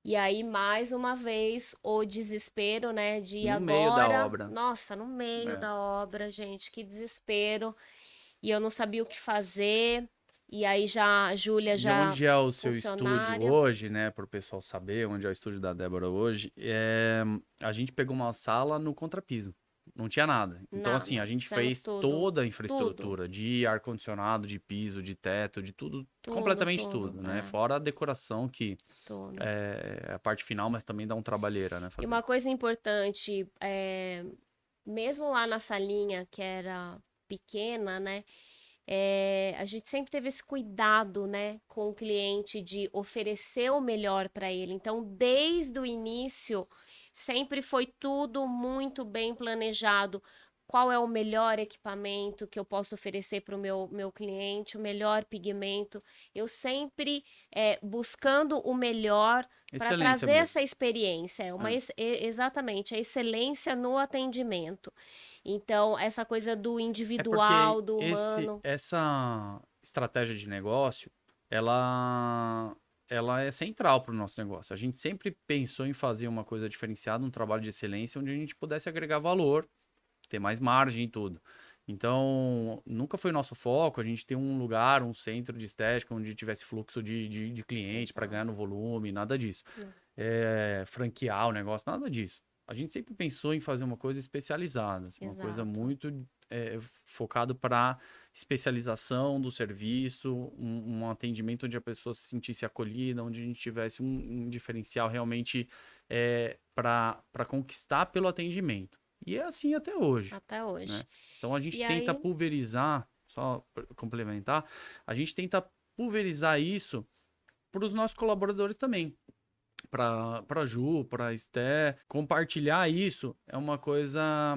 E aí, mais uma vez, o desespero, né? De No meio da agora. obra. Nossa, no meio É. da obra, gente, que desespero. E eu não sabia o que fazer. E aí já a Júlia E já onde é o seu estúdio funcionária. hoje, né? Para o pessoal saber onde é o estúdio da Débora hoje, a gente pegou uma sala no contrapiso. Não tinha nada. Então, assim, Nada. a gente Fizemos fez tudo. toda a Tudo. infraestrutura de ar-condicionado, de piso, de teto, de tudo, Tudo, completamente tudo. tudo, né? Fora a decoração, que Tudo. é a parte final, mas também dá um trabalheira, né? E Fazer. uma coisa importante, mesmo lá na salinha, que era pequena, né? A gente sempre teve esse cuidado, né, com o cliente de oferecer o melhor para ele. Então, desde o início, sempre foi tudo muito bem planejado. Qual é o melhor equipamento que eu posso oferecer para o meu cliente, o melhor pigmento. Eu sempre buscando o melhor para Excelência trazer mesmo. essa experiência. É. Exatamente, a excelência no atendimento. Então, essa coisa do É porque individual, do humano. essa estratégia de negócio, ela, ela é central para o nosso negócio. A gente sempre pensou em fazer uma coisa diferenciada, um trabalho de excelência, onde a gente pudesse agregar valor, ter mais margem e tudo. Então, nunca foi nosso foco a gente ter um lugar, um centro de estética onde tivesse fluxo de cliente para ganhar Exato. no volume, nada disso. Não, Franquear o negócio, nada disso. A gente sempre pensou em fazer uma coisa especializada, assim, uma coisa exato. muito focado para especialização do serviço, um atendimento onde a pessoa se sentisse acolhida, onde a gente tivesse um diferencial realmente para conquistar pelo atendimento. E é assim até hoje, Até hoje. né? Então a gente E tenta aí, pulverizar, só pra complementar, a gente tenta pulverizar isso para os nossos colaboradores também. Para Ju, para Esté, compartilhar isso é uma coisa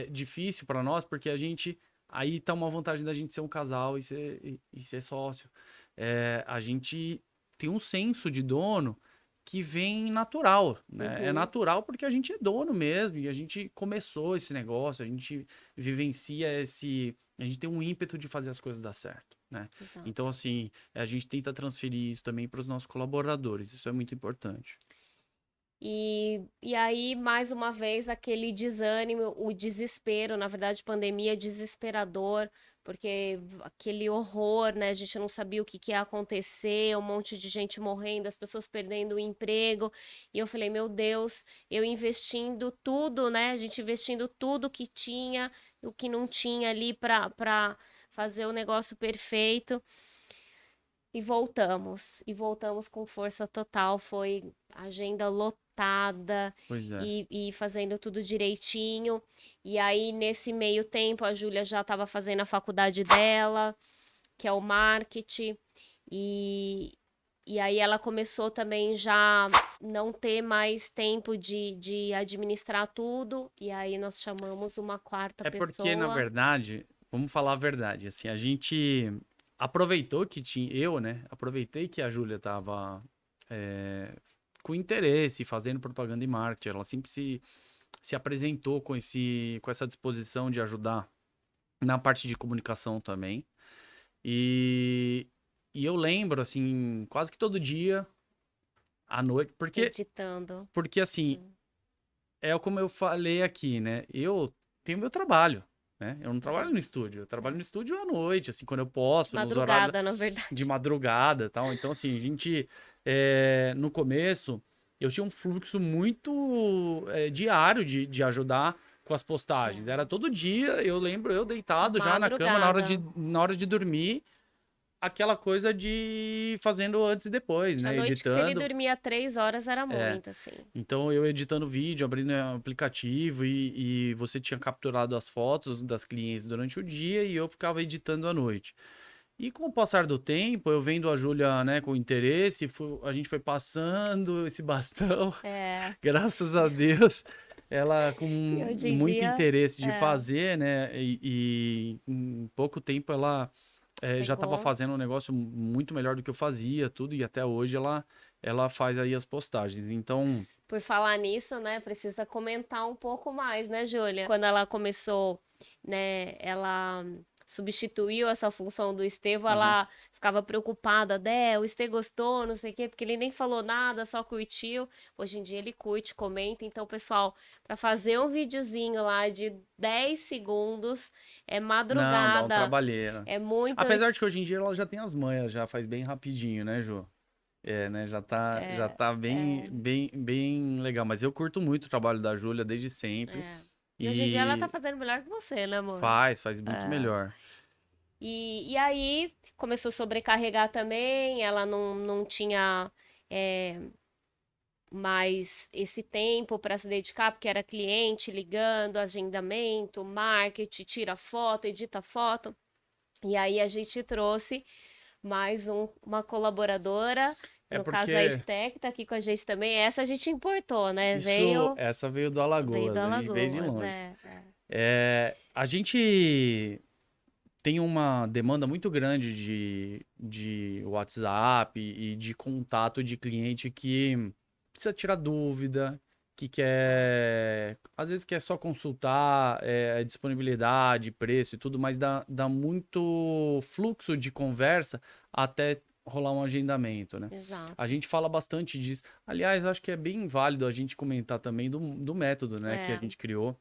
difícil para nós, porque a gente. Aí tá uma vantagem da gente ser um casal e ser sócio. A gente tem um senso de dono que vem natural, né? É uhum, natural porque a gente é dono mesmo e a gente começou esse negócio, a gente vivencia esse. A gente tem um ímpeto de fazer as coisas dar certo, né? Então, exato. assim, a gente tenta transferir isso também para os nossos colaboradores, isso é muito importante. E aí, mais uma vez, aquele desânimo, o desespero, na verdade, pandemia desesperador, porque aquele horror, né? A gente não sabia o que, que ia acontecer, um monte de gente morrendo, as pessoas perdendo o emprego. E eu falei, meu Deus, eu investindo tudo, né? A gente investindo tudo que tinha, o que não tinha ali para fazer o negócio perfeito. E voltamos com força total. Foi agenda lotada Pois é. e fazendo tudo direitinho. E aí, nesse meio tempo, a Júlia já estava fazendo a faculdade dela, que é o marketing. E, e aí ela começou também já não ter mais tempo de administrar tudo. E aí nós chamamos uma quarta É porque, na pessoa. verdade, vamos falar a verdade, assim, a gente aproveitou que tinha, eu, né, aproveitei que a Júlia tava com interesse, fazendo propaganda e marketing, ela sempre se apresentou com essa disposição de ajudar na parte de comunicação também, e, e eu lembro, assim, quase que todo dia, à noite, Editando. porque assim, como eu falei aqui, né? Eu tenho meu trabalho, né? Eu não trabalho Uhum. no estúdio. Eu trabalho É. no estúdio à noite, assim, quando eu De posso, nos horários madrugada, na de verdade. madrugada, e tal. Então, assim, a gente no começo eu tinha um fluxo muito diário de ajudar com as postagens. Tinha. Era todo dia, eu lembro, eu deitado já na cama Madrugada. na hora de dormir, aquela coisa de fazendo antes e depois, Tinha né? noite que se ele Editando. dormia 3 horas era É, muito, assim. então eu editando vídeo, abrindo aplicativo e você tinha capturado as fotos das clientes durante o dia e eu ficava editando à noite. E com o passar do tempo, eu vendo a Júlia, né, com interesse, a gente foi passando esse bastão, É, graças a Deus, ela com e hoje em muito dia, interesse de é, fazer, né, e em pouco tempo ela já estava pegou. fazendo um negócio muito melhor do que eu fazia, tudo, e até hoje ela faz aí as postagens. Então, Por falar nisso, né, precisa comentar um pouco mais, né, Júlia? Quando ela começou, né, ela substituiu essa função do Estevão, aham. ela ficava preocupada, o Estê gostou, não sei o quê, porque ele nem falou nada, só curtiu. Hoje em dia ele curte, comenta. Então, pessoal, para fazer um videozinho lá de 10 segundos, é Não, dá um madrugada, trabalheira. é muito. Apesar de que hoje em dia ela já tem as manhas, já faz bem rapidinho, né, Ju? É, né? Já É, tá bem, é, bem legal. Mas eu curto muito o trabalho da Júlia desde sempre. é. E hoje em dia ela tá E fazendo melhor que você, né, amor? faz muito É. melhor. E aí começou a sobrecarregar também, ela não tinha mais esse tempo para se dedicar, porque era cliente ligando, agendamento, marketing, tira foto, edita foto. E aí a gente trouxe mais uma colaboradora, É no caso a porque Esté, que tá aqui com a gente também. Essa a gente importou, né? Veio, essa veio do veio do Alagoas, a gente veio de Alagoas, longe. né? A gente tem uma demanda muito grande de WhatsApp e de contato de cliente que precisa tirar dúvida, que quer, às vezes quer só consultar disponibilidade, preço e tudo, mas dá muito fluxo de conversa até rolar um agendamento, né? A Exato. gente fala bastante disso. Aliás, acho que é bem válido a gente comentar também do método, né, que a É. gente criou.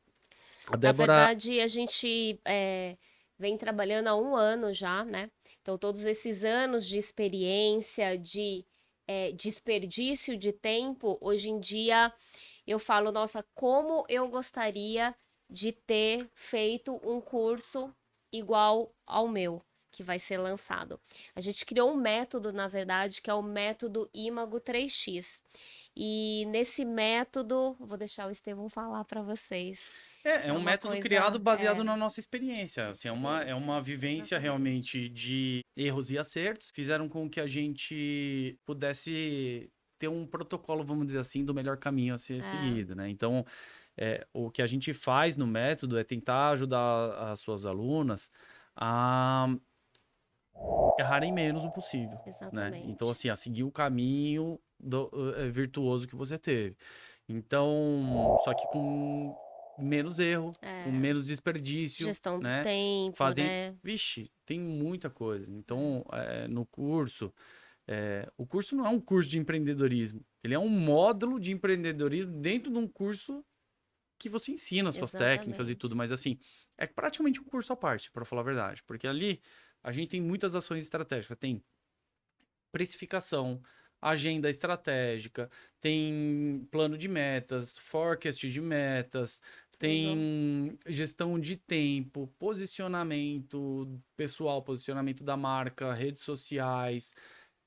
A Na Débora, verdade, a gente vem trabalhando há um ano já, né? Então, todos esses anos de experiência, de desperdício de tempo, hoje em dia eu falo, nossa, como eu gostaria de ter feito um curso igual ao meu, que vai ser lançado. A gente criou um método, na verdade, que é o método Imago 3x. E nesse método, vou deixar o Estevão falar para vocês. é É um uma método criado coisa, baseado na nossa experiência. Assim, é experiência, uma vivência exatamente. realmente de erros e acertos. Fizeram com que a gente pudesse ter um protocolo, vamos dizer assim, do melhor caminho a ser É, seguido, né? Então, o que a gente faz no método é tentar ajudar as suas alunas a errarem menos o possível, né? Então, exatamente. assim, a seguir o caminho virtuoso que você teve. Então, só que com menos erro, com É, menos desperdício, gestão do né? tempo, Fazem. né? Vixe, tem muita coisa. É, Então, no curso, o curso não é um curso de empreendedorismo, ele é um módulo de empreendedorismo dentro de um curso que você ensina suas técnicas e tudo, exatamente. mas assim, é praticamente um curso à parte, para falar a verdade, porque ali a gente tem muitas ações estratégicas, tem precificação, agenda estratégica, tem plano de metas, forecast de metas, Tudo. tem gestão de tempo, posicionamento pessoal, posicionamento da marca, redes sociais,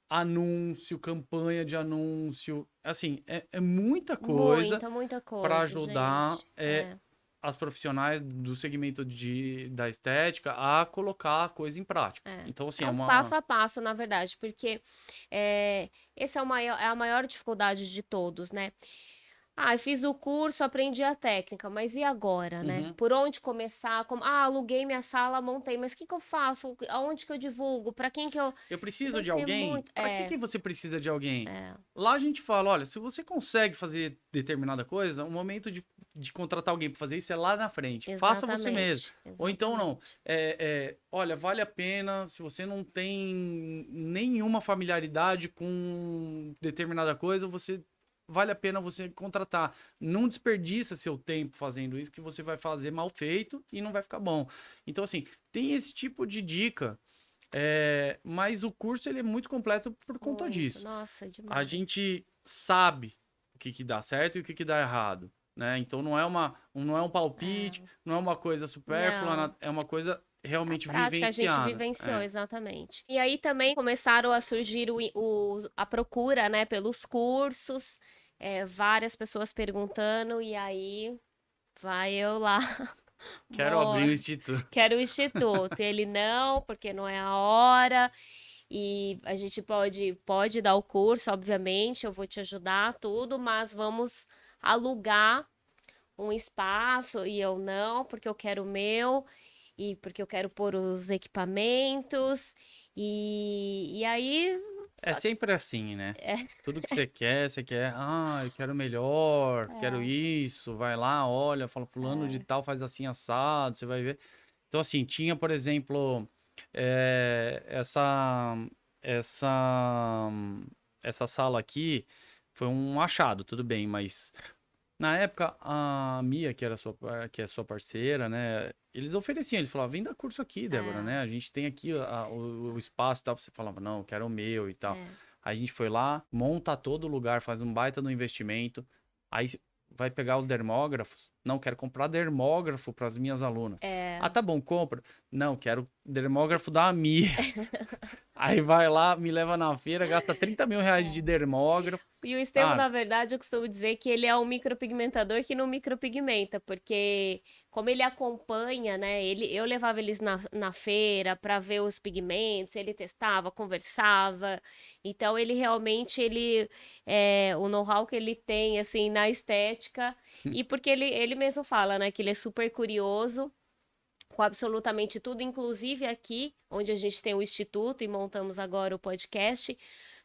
anúncio, campanha de anúncio. Assim, é muita coisa Muita, muita para coisa, ajudar gente. É. as profissionais do segmento da estética a colocar a coisa em prática. É. Então, assim, É é um uma. passo a passo, na verdade, porque esse é a maior dificuldade de todos, né? Ah, eu fiz o curso, aprendi a técnica, mas e agora, né? Uhum. Por onde começar? Aluguei minha sala, montei, mas o que que eu faço? Aonde que eu divulgo? Para quem que eu. Eu preciso Então, de isso é alguém? muito. Para que você precisa de alguém? É, Lá a gente fala, olha, se você consegue fazer determinada coisa, o momento de contratar alguém para fazer isso é lá na frente. Faça você mesmo. exatamente, Ou então não. exatamente. Olha, vale a pena se você não tem nenhuma familiaridade com determinada coisa, vale a pena você contratar. Não desperdiça seu tempo fazendo isso, que você vai fazer mal feito e não vai ficar bom. Então, assim, tem esse tipo de dica. Mas o curso ele é muito completo por conta Muito. disso. Nossa, A demais. gente sabe o que dá certo e o que dá errado, né? Então não é um palpite, É, não é uma coisa supérflua, não. é uma coisa A realmente prática a gente vivenciada. vivenciou, exatamente. E aí também começaram a surgir a procura, né, pelos cursos, várias pessoas perguntando, e aí vai eu lá Quero abrir Boa. um instituto. Quero o instituto. Ele não, porque não é a hora. E a gente pode dar o curso, obviamente, eu vou te ajudar, tudo, mas vamos alugar um espaço e eu não, porque eu quero o meu e porque eu quero pôr os equipamentos. E aí, É sempre assim, né? é, Tudo que você quer, eu quero melhor, quero é, isso, vai lá, olha, fala, fulano de é, tal faz assim assado, você vai ver. Então, assim, tinha, por exemplo, essa, essa sala aqui foi um achado, tudo bem, mas na época a Mia, que é sua parceira, né, eles ofereciam, eles falavam, vem dar curso aqui, Débora, é, né, a gente tem aqui o espaço e tal, você falava, não, eu quero o meu e tal. é, Aí a gente foi lá, monta todo o lugar, faz um baita no investimento, aí vai pegar os dermógrafos, não, quero comprar dermógrafo para as minhas alunas. é. Ah, tá bom, compra. Não, quero dermógrafo da Mia. Aí vai lá, me leva na feira, gasta 30 mil reais de dermógrafo. E o Estevam, Ah, na verdade, eu costumo dizer que ele é um micropigmentador que não micropigmenta, porque como ele acompanha, né? Eu levava eles na feira para ver os pigmentos, ele testava, conversava. Então ele realmente o know-how que ele tem assim na estética e porque ele mesmo fala, né, que ele é super curioso com absolutamente tudo, inclusive aqui, onde a gente tem o instituto e montamos agora o podcast,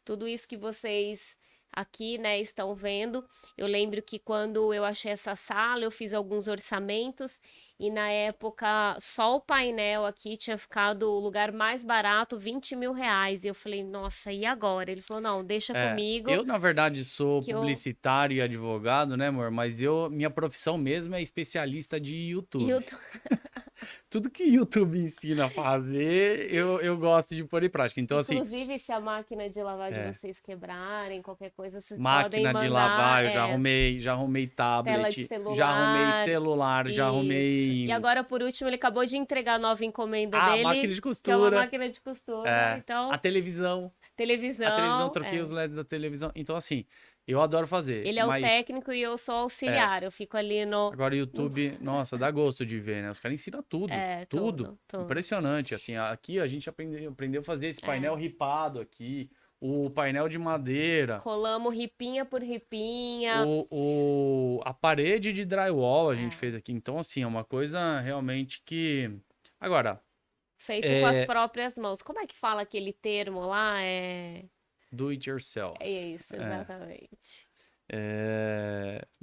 tudo isso que vocês aqui, né, estão vendo. Eu lembro que quando eu achei essa sala, eu fiz alguns orçamentos e na época só o painel aqui tinha ficado o lugar mais barato, 20 mil reais. E eu falei, nossa, e agora? Ele falou, não, deixa comigo eu na verdade sou que eu. publicitário e advogado, né, amor? Mas minha profissão mesmo é especialista de E eu YouTube. Tudo que YouTube ensina a fazer, eu gosto de pôr em prática. Então, assim, Inclusive, se a máquina de lavar de é, vocês quebrarem, qualquer coisa, vocês podem máquina de mandar lavar, eu já arrumei tela de tablet, já arrumei celular. celular, já Isso. E arrumei agora, por último, ele acabou de entregar a nova encomenda máquina dele, de que é uma costura, máquina de costura. é, Então, a televisão. A televisão, televisão. troquei os LEDs da televisão. Então, assim, eu adoro fazer, Ele é o mas técnico e eu sou é, auxiliar. Eu fico ali no. agora o no... YouTube, nossa, dá gosto de ver, né? Os caras ensinam tudo, É, tudo. tudo, tudo. Impressionante, assim, aqui a gente aprendeu a fazer esse painel É. ripado aqui, o painel de madeira, Rolamos ripinha por ripinha. a parede de drywall a gente É. fez aqui. Então, assim, é uma coisa realmente que... Agora, Feito com as é próprias mãos. Como é que fala aquele termo lá? do it yourself. É isso, É. exatamente.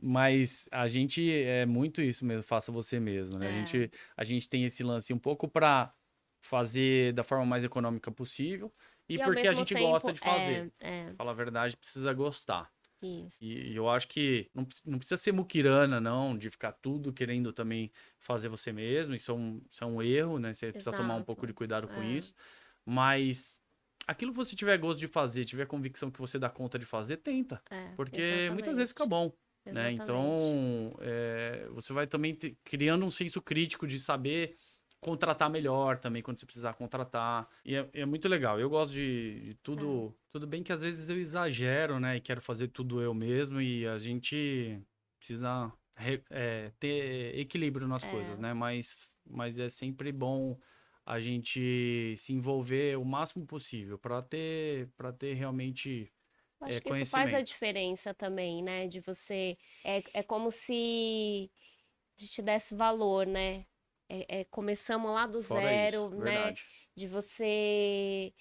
Mas a gente é muito isso mesmo, faça você mesmo, né? É. A gente tem esse lance um pouco para fazer da forma mais econômica possível e E ao porque a mesmo gente gosta tempo, de fazer. é, Falar a verdade, precisa gostar. isso. E eu acho que não precisa ser muquirana, não, de ficar tudo querendo também fazer você mesmo. Isso é um erro, né? Você precisa tomar um pouco Exato. de cuidado com É, isso. Mas aquilo que você tiver gosto de fazer, tiver convicção que você dá conta de fazer, tenta. Porque muitas vezes fica exatamente. bom, né? Exatamente. Então, você vai também criando um senso crítico de saber contratar melhor também quando você precisar contratar. E é muito legal. Eu gosto de É. tudo. Tudo bem que às vezes eu exagero, né? E quero fazer tudo eu mesmo e a gente precisa ter equilíbrio nas coisas, É. né? Mas é sempre bom a gente se envolver o máximo possível para ter realmente Acho que isso faz a conhecimento. diferença também, né? De você. É como se a gente desse valor, né? Começamos lá do Fora isso, zero, né? verdade. De você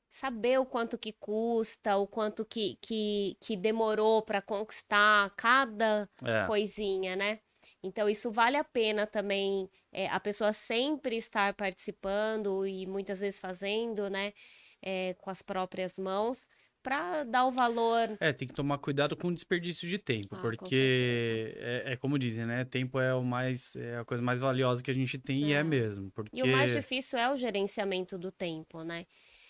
saber o quanto que custa, o quanto que demorou para conquistar cada É, coisinha, né? Então, isso vale a pena também, a pessoa sempre estar participando e muitas vezes fazendo, né, com as próprias mãos, para dar o valor. tem que tomar cuidado com o desperdício de tempo, Ah, com certeza. porque é como dizem, né? Tempo é a coisa mais valiosa que a gente tem e é É. mesmo, E o mais porque difícil é o gerenciamento do tempo, né?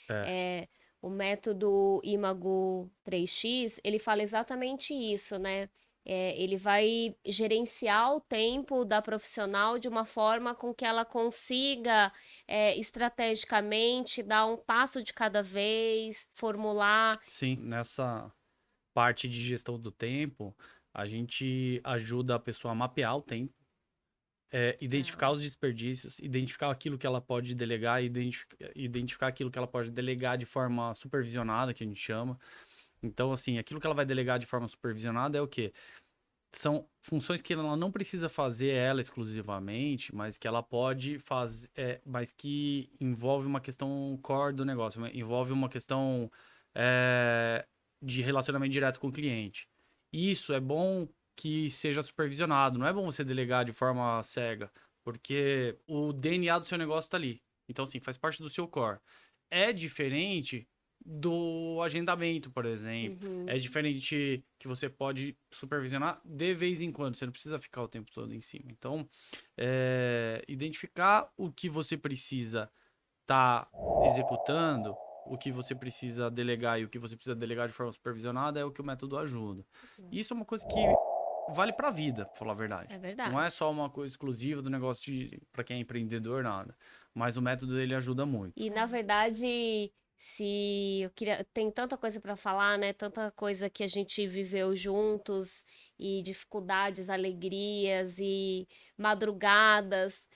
é, É, o método Imago 3x, ele fala exatamente isso, né? Ele vai gerenciar o tempo da profissional de uma forma com que ela consiga, estrategicamente, dar um passo de cada vez, formular. sim, nessa parte de gestão do tempo, a gente ajuda a pessoa a mapear o tempo. identificar os desperdícios, identificar aquilo que ela pode delegar, identificar aquilo que ela pode delegar de forma supervisionada, que a gente chama. Então, assim, aquilo que ela vai delegar de forma supervisionada é o quê? São funções que ela não precisa fazer ela exclusivamente, mas que ela pode fazer, mas que envolve uma questão core do negócio, envolve uma questão de relacionamento direto com o cliente. Isso é bom que seja supervisionado, não é bom você delegar de forma cega, porque o DNA do seu negócio está ali. Então, assim, faz parte do seu core. É diferente do agendamento, por exemplo. Uhum. É diferente que você pode supervisionar de vez em quando, você não precisa ficar o tempo todo em cima. Então, identificar o que você precisa estar executando, o que você precisa delegar e o que você precisa delegar de forma supervisionada é o que o método ajuda. Isso é uma coisa que vale para a vida, pra falar a verdade. É verdade. Não é só uma coisa exclusiva do negócio para quem é empreendedor, nada. Mas o método dele ajuda muito. E na verdade, se eu queria, tem tanta coisa para falar, né? Tanta coisa que a gente viveu juntos e dificuldades, alegrias e madrugadas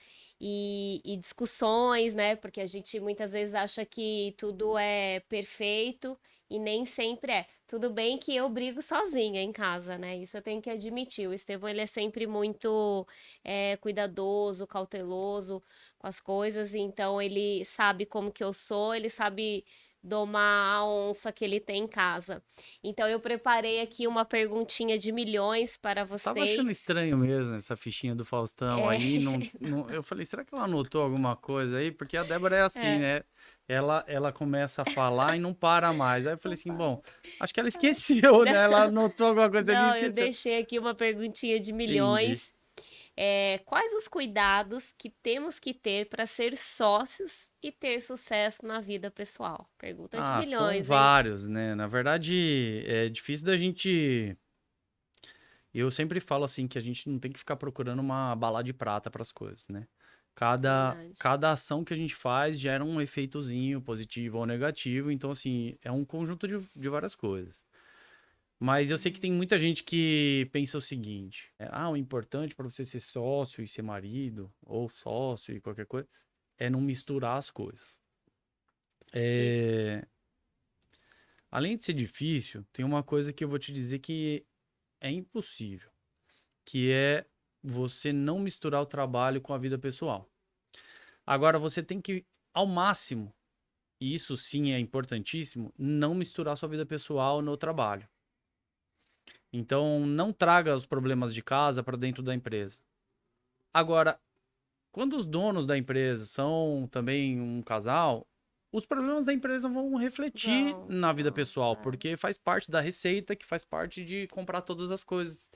e discussões, né? Porque a gente muitas vezes acha que tudo é perfeito e nem sempre é. Tudo bem que eu brigo sozinha em casa, né? Isso eu tenho que admitir. O Estevão, ele é sempre muito cuidadoso, cauteloso com as coisas, então ele sabe como que eu sou, ele sabe domar a onça que ele tem em casa. Então eu preparei aqui uma perguntinha de milhões para Tava achando vocês. estranho mesmo essa fichinha do Faustão É, aí. Eu falei, será que ela anotou alguma coisa aí? Porque a Débora é assim, é, né? Ela começa a falar e não para mais. Aí eu falei não assim, para. bom, acho que ela esqueceu, né? Ela anotou alguma coisa ali e Não, eu esqueceu. deixei aqui uma perguntinha de Entendi. milhões. Quais os cuidados que temos que ter para ser sócios e ter sucesso na vida pessoal? Pergunta de Ah, são milhões, hein? vários, né? Na verdade, é difícil da gente. Eu sempre falo assim que a gente não tem que ficar procurando uma bala de prata para as coisas, né? É Cada, verdade. cada ação que a gente faz gera um efeitozinho positivo ou negativo, então, assim, é um conjunto de várias coisas. Mas eu sei que tem muita gente que pensa o seguinte: o importante para você ser sócio e ser marido, ou sócio e qualquer coisa, é não misturar as coisas. Isso. É, além de ser difícil, tem uma coisa que eu vou te dizer que é impossível, que é você não misturar o trabalho com a vida pessoal. Agora, você tem que, ao máximo, e isso sim é importantíssimo, não misturar sua vida pessoal no trabalho. Então, não traga os problemas de casa para dentro da empresa. Agora, quando os donos da empresa são também um casal, os problemas da empresa vão refletir Vão, na vida vão. pessoal, porque faz parte da receita, que faz parte de comprar todas as coisas.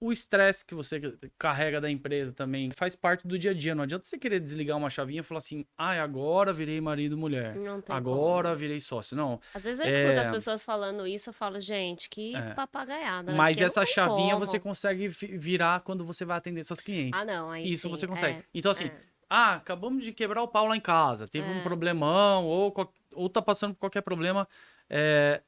O estresse que você carrega da empresa também faz parte do dia a dia. Não adianta você querer desligar uma chavinha e falar assim, agora virei marido e mulher. Não tem Agora como. virei sócio. Não, Às vezes eu escuto as é, pessoas falando isso, eu falo, gente, que é. papagaiada, né? Mas Porque não essa tem chavinha você como. consegue virar quando você vai atender seus Ah, clientes. não, aí Isso você sim. consegue. Então, assim, acabamos de quebrar o pau lá em casa, teve um É, problemão, ou tá passando por qualquer problema. é,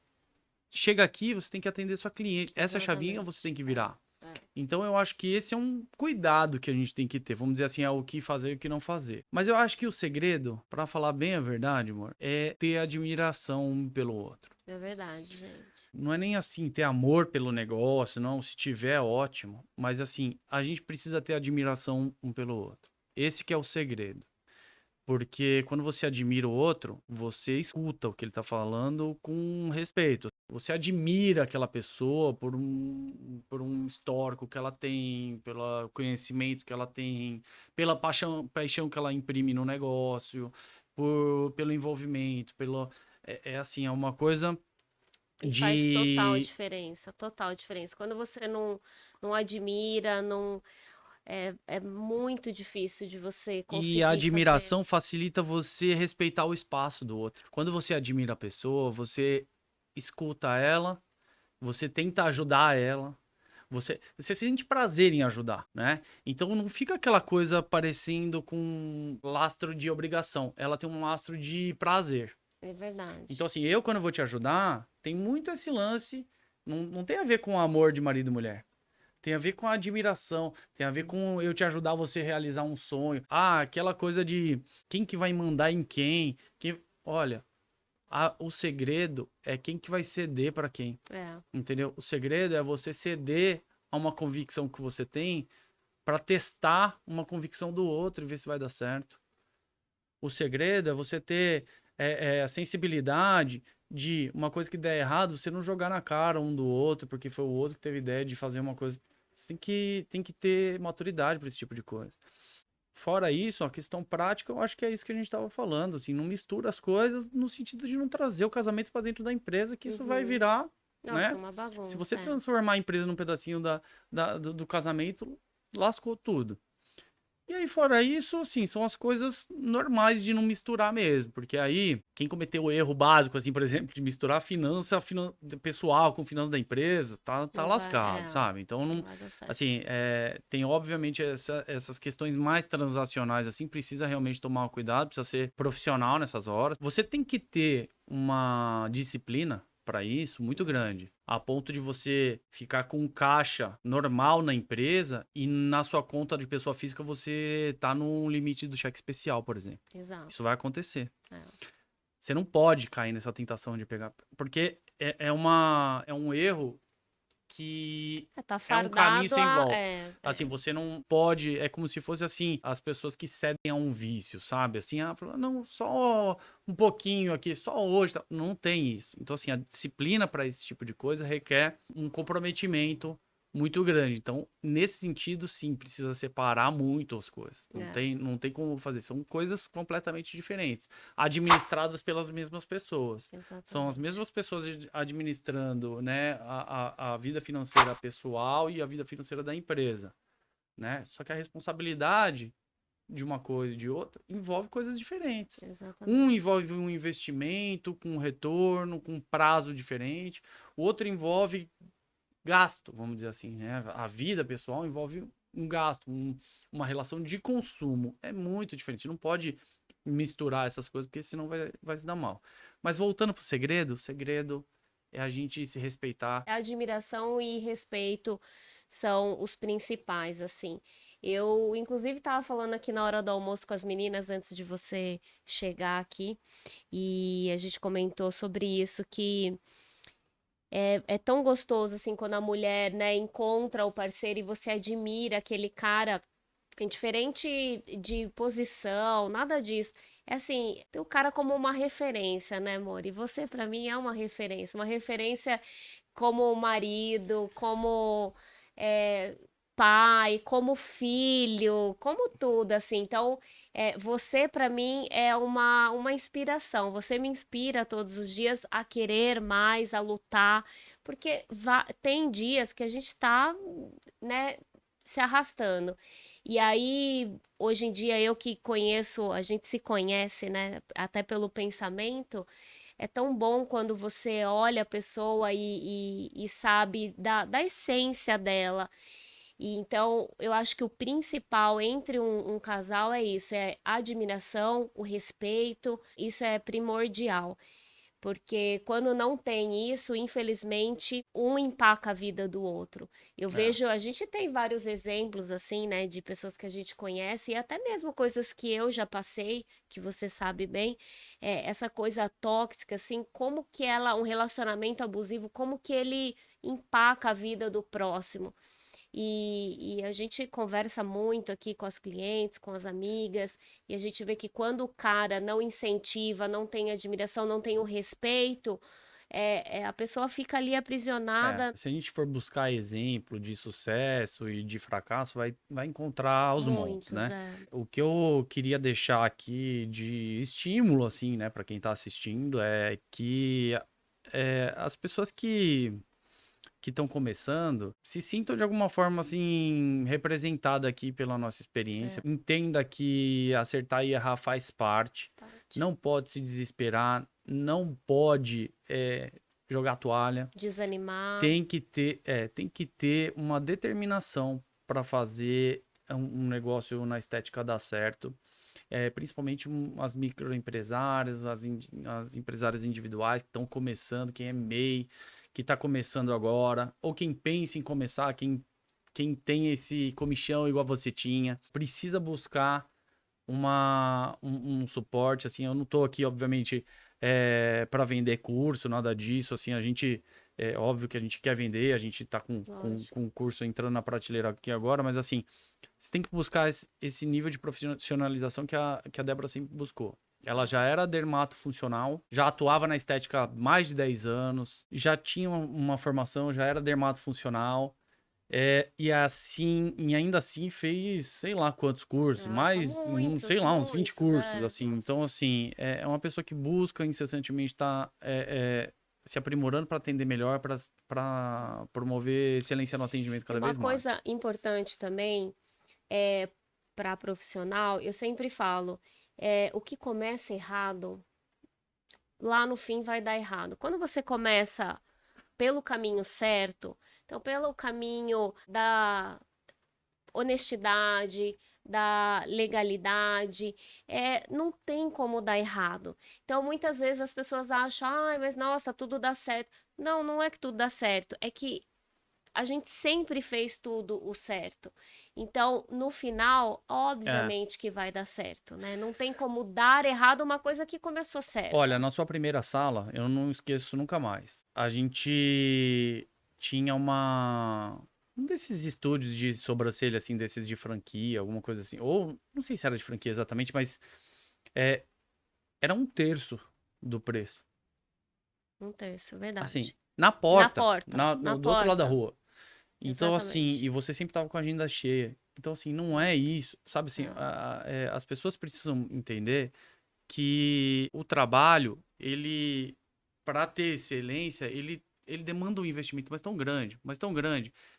Chega aqui, você tem que atender sua cliente. Essa chavinha você tem exatamente. que virar. É. Então, eu acho que esse é um cuidado que a gente tem que ter. Vamos dizer assim, é o que fazer e o que não fazer. Mas eu acho que o segredo, pra falar bem a verdade, amor, é ter admiração um pelo outro. É verdade, gente. Não é nem assim ter amor pelo negócio, não. Se tiver, ótimo. Mas assim, a gente precisa ter admiração um pelo outro. Esse que é o segredo. Porque quando você admira o outro, você escuta o que ele está falando com respeito. Você admira aquela pessoa por um histórico que ela tem, pelo conhecimento que ela tem, pela paixão que ela imprime no negócio, pelo envolvimento, é assim, é uma coisa E faz total de. diferença, total diferença. Quando você não admira, não é muito difícil de você E a conseguir fazer. admiração facilita você respeitar o espaço do outro. Quando você admira a pessoa, você escuta ela, você tenta ajudar ela, você sente prazer em ajudar, né? Então não fica aquela coisa parecendo com lastro de obrigação. Ela tem um lastro de prazer. É verdade. Então, assim, eu quando eu vou te ajudar, tem muito esse lance, não tem a ver com amor de marido e mulher. Tem a ver com a admiração, tem a ver com eu te ajudar você a realizar um sonho. Ah, aquela coisa de quem que vai mandar em quem. Olha, o segredo é quem que vai ceder para quem. É. Entendeu? O segredo é você ceder a uma convicção que você tem para testar uma convicção do outro e ver se vai dar certo. O segredo é você ter a sensibilidade de uma coisa que der errado, você não jogar na cara um do outro, porque foi o outro que teve ideia de fazer uma coisa. Você tem que ter maturidade para esse tipo de coisa. Fora isso, a questão prática, eu acho que é isso que a gente estava falando, assim, não mistura as coisas no sentido de não trazer o casamento para dentro da empresa, que isso vai virar, Nossa, né? uma Se você bagunça. transformar a empresa num pedacinho do casamento, lascou tudo. E aí, fora isso, assim, são as coisas normais de não misturar mesmo. Porque aí, quem cometeu o erro básico, assim, por exemplo, de misturar pessoal com finanças da empresa, tá Não vai, lascado, sabe? Então, não não, vai dar certo. assim, tem obviamente essas questões mais transacionais, assim, precisa realmente tomar cuidado, precisa ser profissional nessas horas. Você tem que ter uma disciplina para isso muito grande, a ponto de você ficar com um caixa normal na empresa e na sua conta de pessoa física você tá no limite do cheque especial, por exemplo. Isso Exato. vai acontecer. É. Você não pode cair nessa tentação de pegar, porque é um erro que Tá é um caminho fardado sem a. volta. Assim, você não pode. É como se fosse assim, as pessoas que cedem a um vício, sabe? Assim, não, só um pouquinho aqui, só hoje. Não tem isso. Então, assim, a disciplina para esse tipo de coisa requer um comprometimento muito grande. Então, nesse sentido, sim, precisa separar muito as coisas. Não tem como fazer. São coisas completamente diferentes, administradas pelas mesmas pessoas. São as Exatamente. mesmas pessoas administrando, né, a vida financeira pessoal e a vida financeira da empresa, né? Só que a responsabilidade de uma coisa e de outra envolve coisas diferentes. Um Exatamente. envolve um investimento com retorno, com prazo diferente. O outro envolve gasto, vamos dizer assim, né? A vida pessoal envolve um gasto, uma relação de consumo. É muito diferente. Você não pode misturar essas coisas, porque senão vai se dar mal. Mas voltando pro segredo, o segredo é a gente se respeitar. Admiração e respeito são os principais, assim. Eu, inclusive, estava falando aqui na hora do almoço com as meninas antes de você chegar aqui, e a gente comentou sobre isso, que é tão gostoso, assim, quando a mulher, né, encontra o parceiro e você admira aquele cara, indiferente de posição, nada disso. É assim, tem o cara como uma referência, né, amor? E você, pra mim, é uma referência como marido, como é, pai, como filho, como tudo, assim. Então, você para mim é uma inspiração. Você me inspira todos os dias a querer mais, a lutar, porque tem dias que a gente tá, né, se arrastando. E aí, hoje em dia, eu que conheço, a gente se conhece, né, até pelo pensamento. É tão bom quando você olha a pessoa e sabe da essência dela. E então, eu acho que o principal entre um casal é isso, é a admiração, o respeito, isso é primordial. Porque quando não tem isso, infelizmente, um empaca a vida do outro. Eu É, vejo, a gente tem vários exemplos assim, né, de pessoas que a gente conhece e até mesmo coisas que eu já passei, que você sabe bem, essa coisa tóxica, assim, como que ela, um relacionamento abusivo, como que ele empaca a vida do próximo. E a gente conversa muito aqui com as clientes, com as amigas, e a gente vê que quando o cara não incentiva, não tem admiração, não tem o respeito, a pessoa fica ali aprisionada. se a gente for buscar exemplo de sucesso e de fracasso, vai encontrar aos montes, Muitos, né? O que eu queria deixar aqui de estímulo, assim, né, para quem está assistindo, é que as pessoas que estão começando se sintam de alguma forma assim representadas aqui pela nossa experiência. Entenda que acertar e errar faz parte. Parte. Não pode se desesperar, não pode jogar a toalha. Desanimar. Tem que ter uma determinação para fazer um negócio na estética dar certo. Principalmente as microempresárias, as empresárias individuais que estão começando, quem é MEI, que está começando agora, ou quem pensa em começar, quem quem tem esse comichão igual você tinha, precisa buscar um suporte, assim, eu não tô aqui, obviamente, para vender curso, nada disso, assim, a gente, é óbvio que a gente quer vender, a gente tá Lógico. com o curso entrando na prateleira aqui agora, mas assim, você tem que buscar esse nível de profissionalização que a Débora sempre buscou. Ela já era dermato funcional, já atuava na estética há mais de 10 anos, já tinha uma formação, já era dermato funcional, e assim, e ainda assim fez sei lá quantos cursos, Nossa, mais, sei muitos, lá, uns 20 muitos, cursos, assim. Então, nossa. assim, é uma pessoa que busca incessantemente estar se aprimorando para atender melhor, para promover excelência no atendimento E cada uma vez coisa mais. importante também é para profissional, eu sempre falo, o que começa errado, lá no fim vai dar errado. Quando você começa pelo caminho certo, então pelo caminho da honestidade, da legalidade, não tem como dar errado. Então, muitas vezes as pessoas acham, ai, mas nossa, tudo dá certo. Não, não é que tudo dá certo, é que a gente sempre fez tudo o certo. Então, no final, É. obviamente que vai dar certo, né? Não tem como dar errado uma coisa que começou Olha, certa. na sua primeira sala, eu não esqueço nunca mais. A gente tinha um desses estúdios de sobrancelha, assim, desses de franquia, alguma coisa assim. Ou, não sei se era de franquia exatamente, mas é, era um terço do preço. Um terço, Assim, verdade. na Na porta, porta, na do outro lado da porta. rua. Então, assim, e Exatamente. você sempre tava com a agenda cheia. Então, assim, não é Exato. isso. Sabe assim, É. as pessoas precisam entender que o trabalho, ele, para ter excelência, ele demanda um investimento mas tão grande,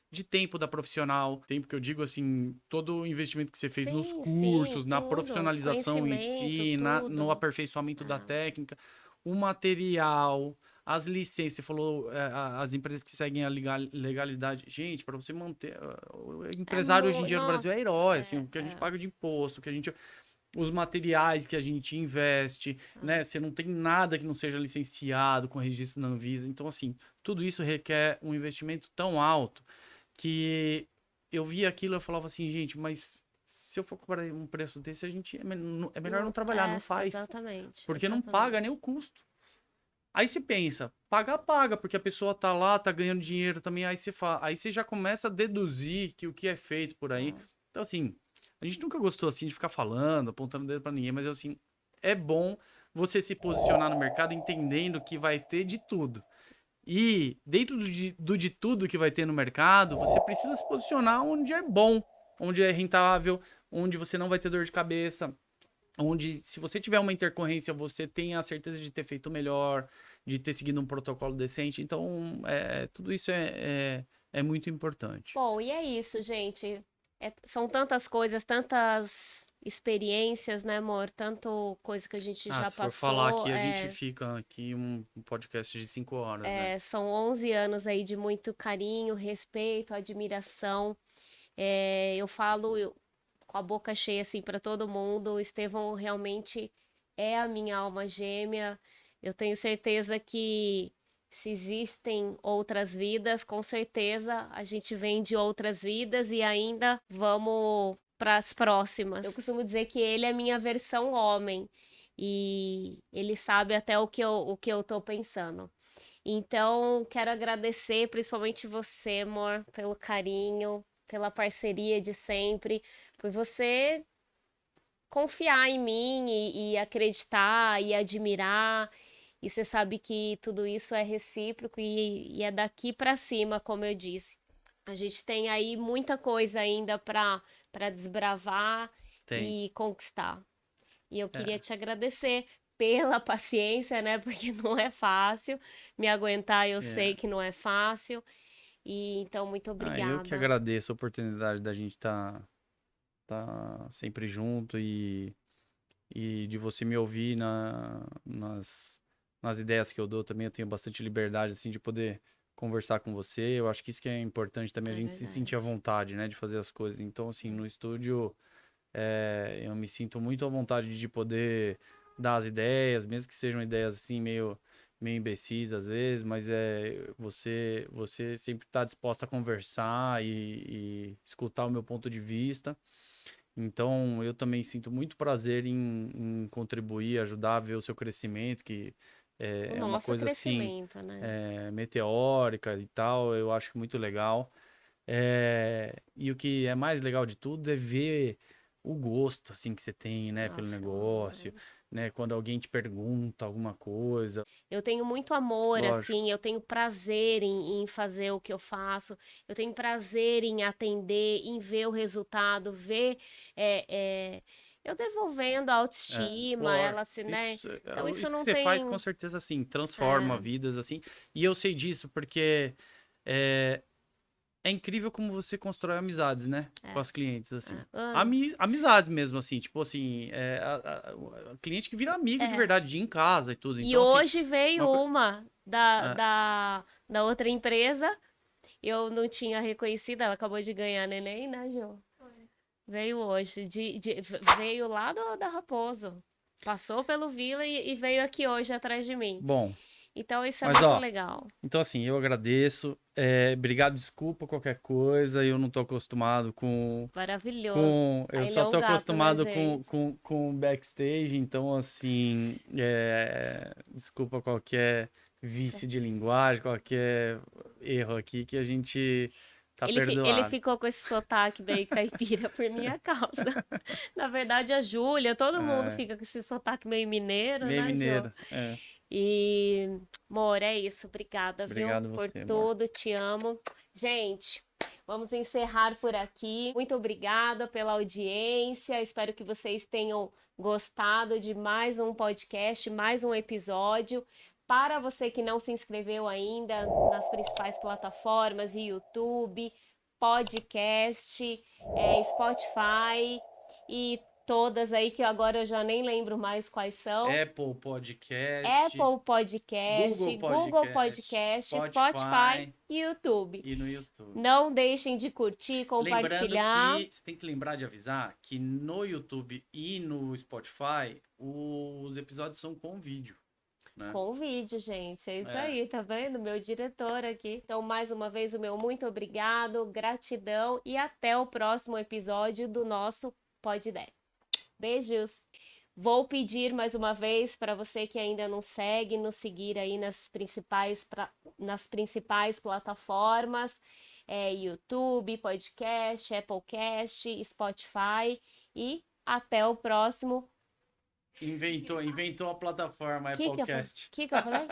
de tempo da profissional, tempo que eu digo assim, todo o investimento que você fez nos Sim, sim, cursos, na tudo. profissionalização em Conhecimento, si, no tudo. aperfeiçoamento da É. técnica, o material, as licenças, você falou, as empresas que seguem a legalidade. Gente, para você manter. O É empresário hoje em muito. dia no Brasil é Nossa, herói, assim, o que a gente é. paga de imposto, o que a gente os materiais que a gente investe, né? Você não tem nada que não seja licenciado com registro na Anvisa. Então, assim, tudo isso requer um investimento tão alto que eu via aquilo e eu falava assim, gente, mas se eu for cobrar um preço desse, a gente é melhor não Não, trabalhar, não faz. exatamente, Porque não paga nem o exatamente. custo. Aí você pensa, paga, paga, porque a pessoa tá lá, tá ganhando dinheiro também, aí você já começa a deduzir que o que é feito por aí. É. Então, assim, a gente nunca gostou assim de ficar falando, apontando o dedo pra ninguém, mas assim, é bom você se posicionar no mercado entendendo que vai ter de tudo. E dentro de tudo que vai ter no mercado, você precisa se posicionar onde é bom, onde é rentável, onde você não vai ter dor de cabeça, onde se você tiver uma intercorrência, você tem a certeza de ter feito melhor, de ter seguido um protocolo decente. Então, tudo isso é muito importante. Bom, e é isso, gente. São tantas coisas, tantas experiências, né, amor? Tanto coisa que a gente Ah, já se for falar passou. aqui, a gente fica aqui um podcast de 5 horas, né? São 11 anos aí de muito carinho, respeito, admiração. Eu falo com a boca cheia assim para todo mundo. O Estevão realmente é a minha alma gêmea. Eu tenho certeza que se existem outras vidas, com certeza a gente vem de outras vidas e ainda vamos para as próximas. Eu costumo dizer que ele é minha versão homem e ele sabe até o que eu tô pensando. Então, quero agradecer principalmente você, amor, pelo carinho, pela parceria de sempre, por você confiar em mim e acreditar e admirar. E você sabe que tudo isso é recíproco e é daqui para cima, como eu disse. A gente tem aí muita coisa ainda para desbravar Tem. e conquistar. E eu queria É. te agradecer pela paciência, né? Porque não é fácil me aguentar, eu sei É. que não é fácil. E então, muito Eu que obrigada. agradeço a oportunidade da gente tá sempre junto e de você me ouvir nas ideias que eu dou também. Eu tenho bastante liberdade, assim, de poder conversar com você. Eu acho que isso que é importante também, a É gente se sentir à verdade. vontade, né, de fazer as coisas. Então, assim, no estúdio, eu me sinto muito à vontade de poder dar as ideias, mesmo que sejam ideias, assim, meio meio imbecis às vezes, mas você sempre está disposta a conversar e escutar o meu ponto de vista. Então, eu também sinto muito prazer em contribuir, ajudar a ver o seu crescimento, que O é uma nosso coisa assim, crescimento, né? meteórica e tal, eu acho muito legal. E o que é mais legal de tudo é ver o gosto assim que você tem, né, pelo Nossa, eu adoro. negócio, né, quando alguém te pergunta alguma coisa. Eu tenho muito amor, Lógico. assim, eu tenho prazer em fazer o que eu faço, eu tenho prazer em atender, em ver o resultado, ver é, é, eu devolvendo a autoestima, ela Lógico. se, né? Então isso Isso que não você faz, tem. com certeza, assim, transforma É, vidas, assim. E eu sei disso porque é, é incrível como você constrói amizades, né? Com as clientes, assim. anos. Amizades mesmo, assim. Tipo assim, a cliente que vira amigo de É. verdade, de ir em casa e tudo. E Então, assim, hoje veio uma coisa. uma da outra empresa, eu não tinha reconhecido, ela acabou de ganhar neném, né, Jô? Veio hoje, veio lá da Raposo. Passou pelo Vila e veio aqui hoje atrás de mim. Bom, Então isso é mas muito ó, legal. então assim, eu agradeço. Obrigado, desculpa qualquer coisa. Eu não tô acostumado Maravilhoso. eu Aí ele só é um tô gato, né, acostumado gente? com backstage, então assim, desculpa qualquer vício de linguagem, qualquer erro aqui que a gente tá Ele perdoado. ficou com esse sotaque meio caipira por minha causa. Na verdade, a Júlia, todo mundo É, fica com esse sotaque meio mineiro, meio né, Jô? mineiro. É. E, amor, é isso. Obrigada, viu? Obrigado Por você, amor. tudo. Te amo. Gente, vamos encerrar por aqui. Muito obrigada pela audiência. Espero que vocês tenham gostado de mais um podcast, mais um episódio. Para você que não se inscreveu ainda nas principais plataformas, YouTube, podcast, Spotify e todas aí que agora eu já nem lembro mais quais são. Apple Podcast, Apple Podcast, Google Google Podcast, Podcast, Spotify Spotify e YouTube. e no YouTube. Não deixem de curtir, Lembrando compartilhar. que você tem que lembrar de avisar que no YouTube e no Spotify os episódios são com vídeo, né? Com o vídeo, gente. É isso É. aí, tá vendo? Meu diretor aqui. Então, mais uma vez, o meu muito obrigado, gratidão e até o próximo episódio do nosso Pod 10. Beijos! Vou pedir mais uma vez para você que ainda não segue, nos seguir aí nas principais plataformas, YouTube, podcast, Applecast, Spotify e até o próximo. Inventou a plataforma Applecast. Que eu falei?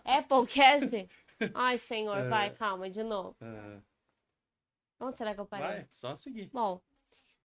Applecast? Ai, senhor, vai, É, calma, de novo. é. Onde será que eu parei? Vai, só seguir. Bom,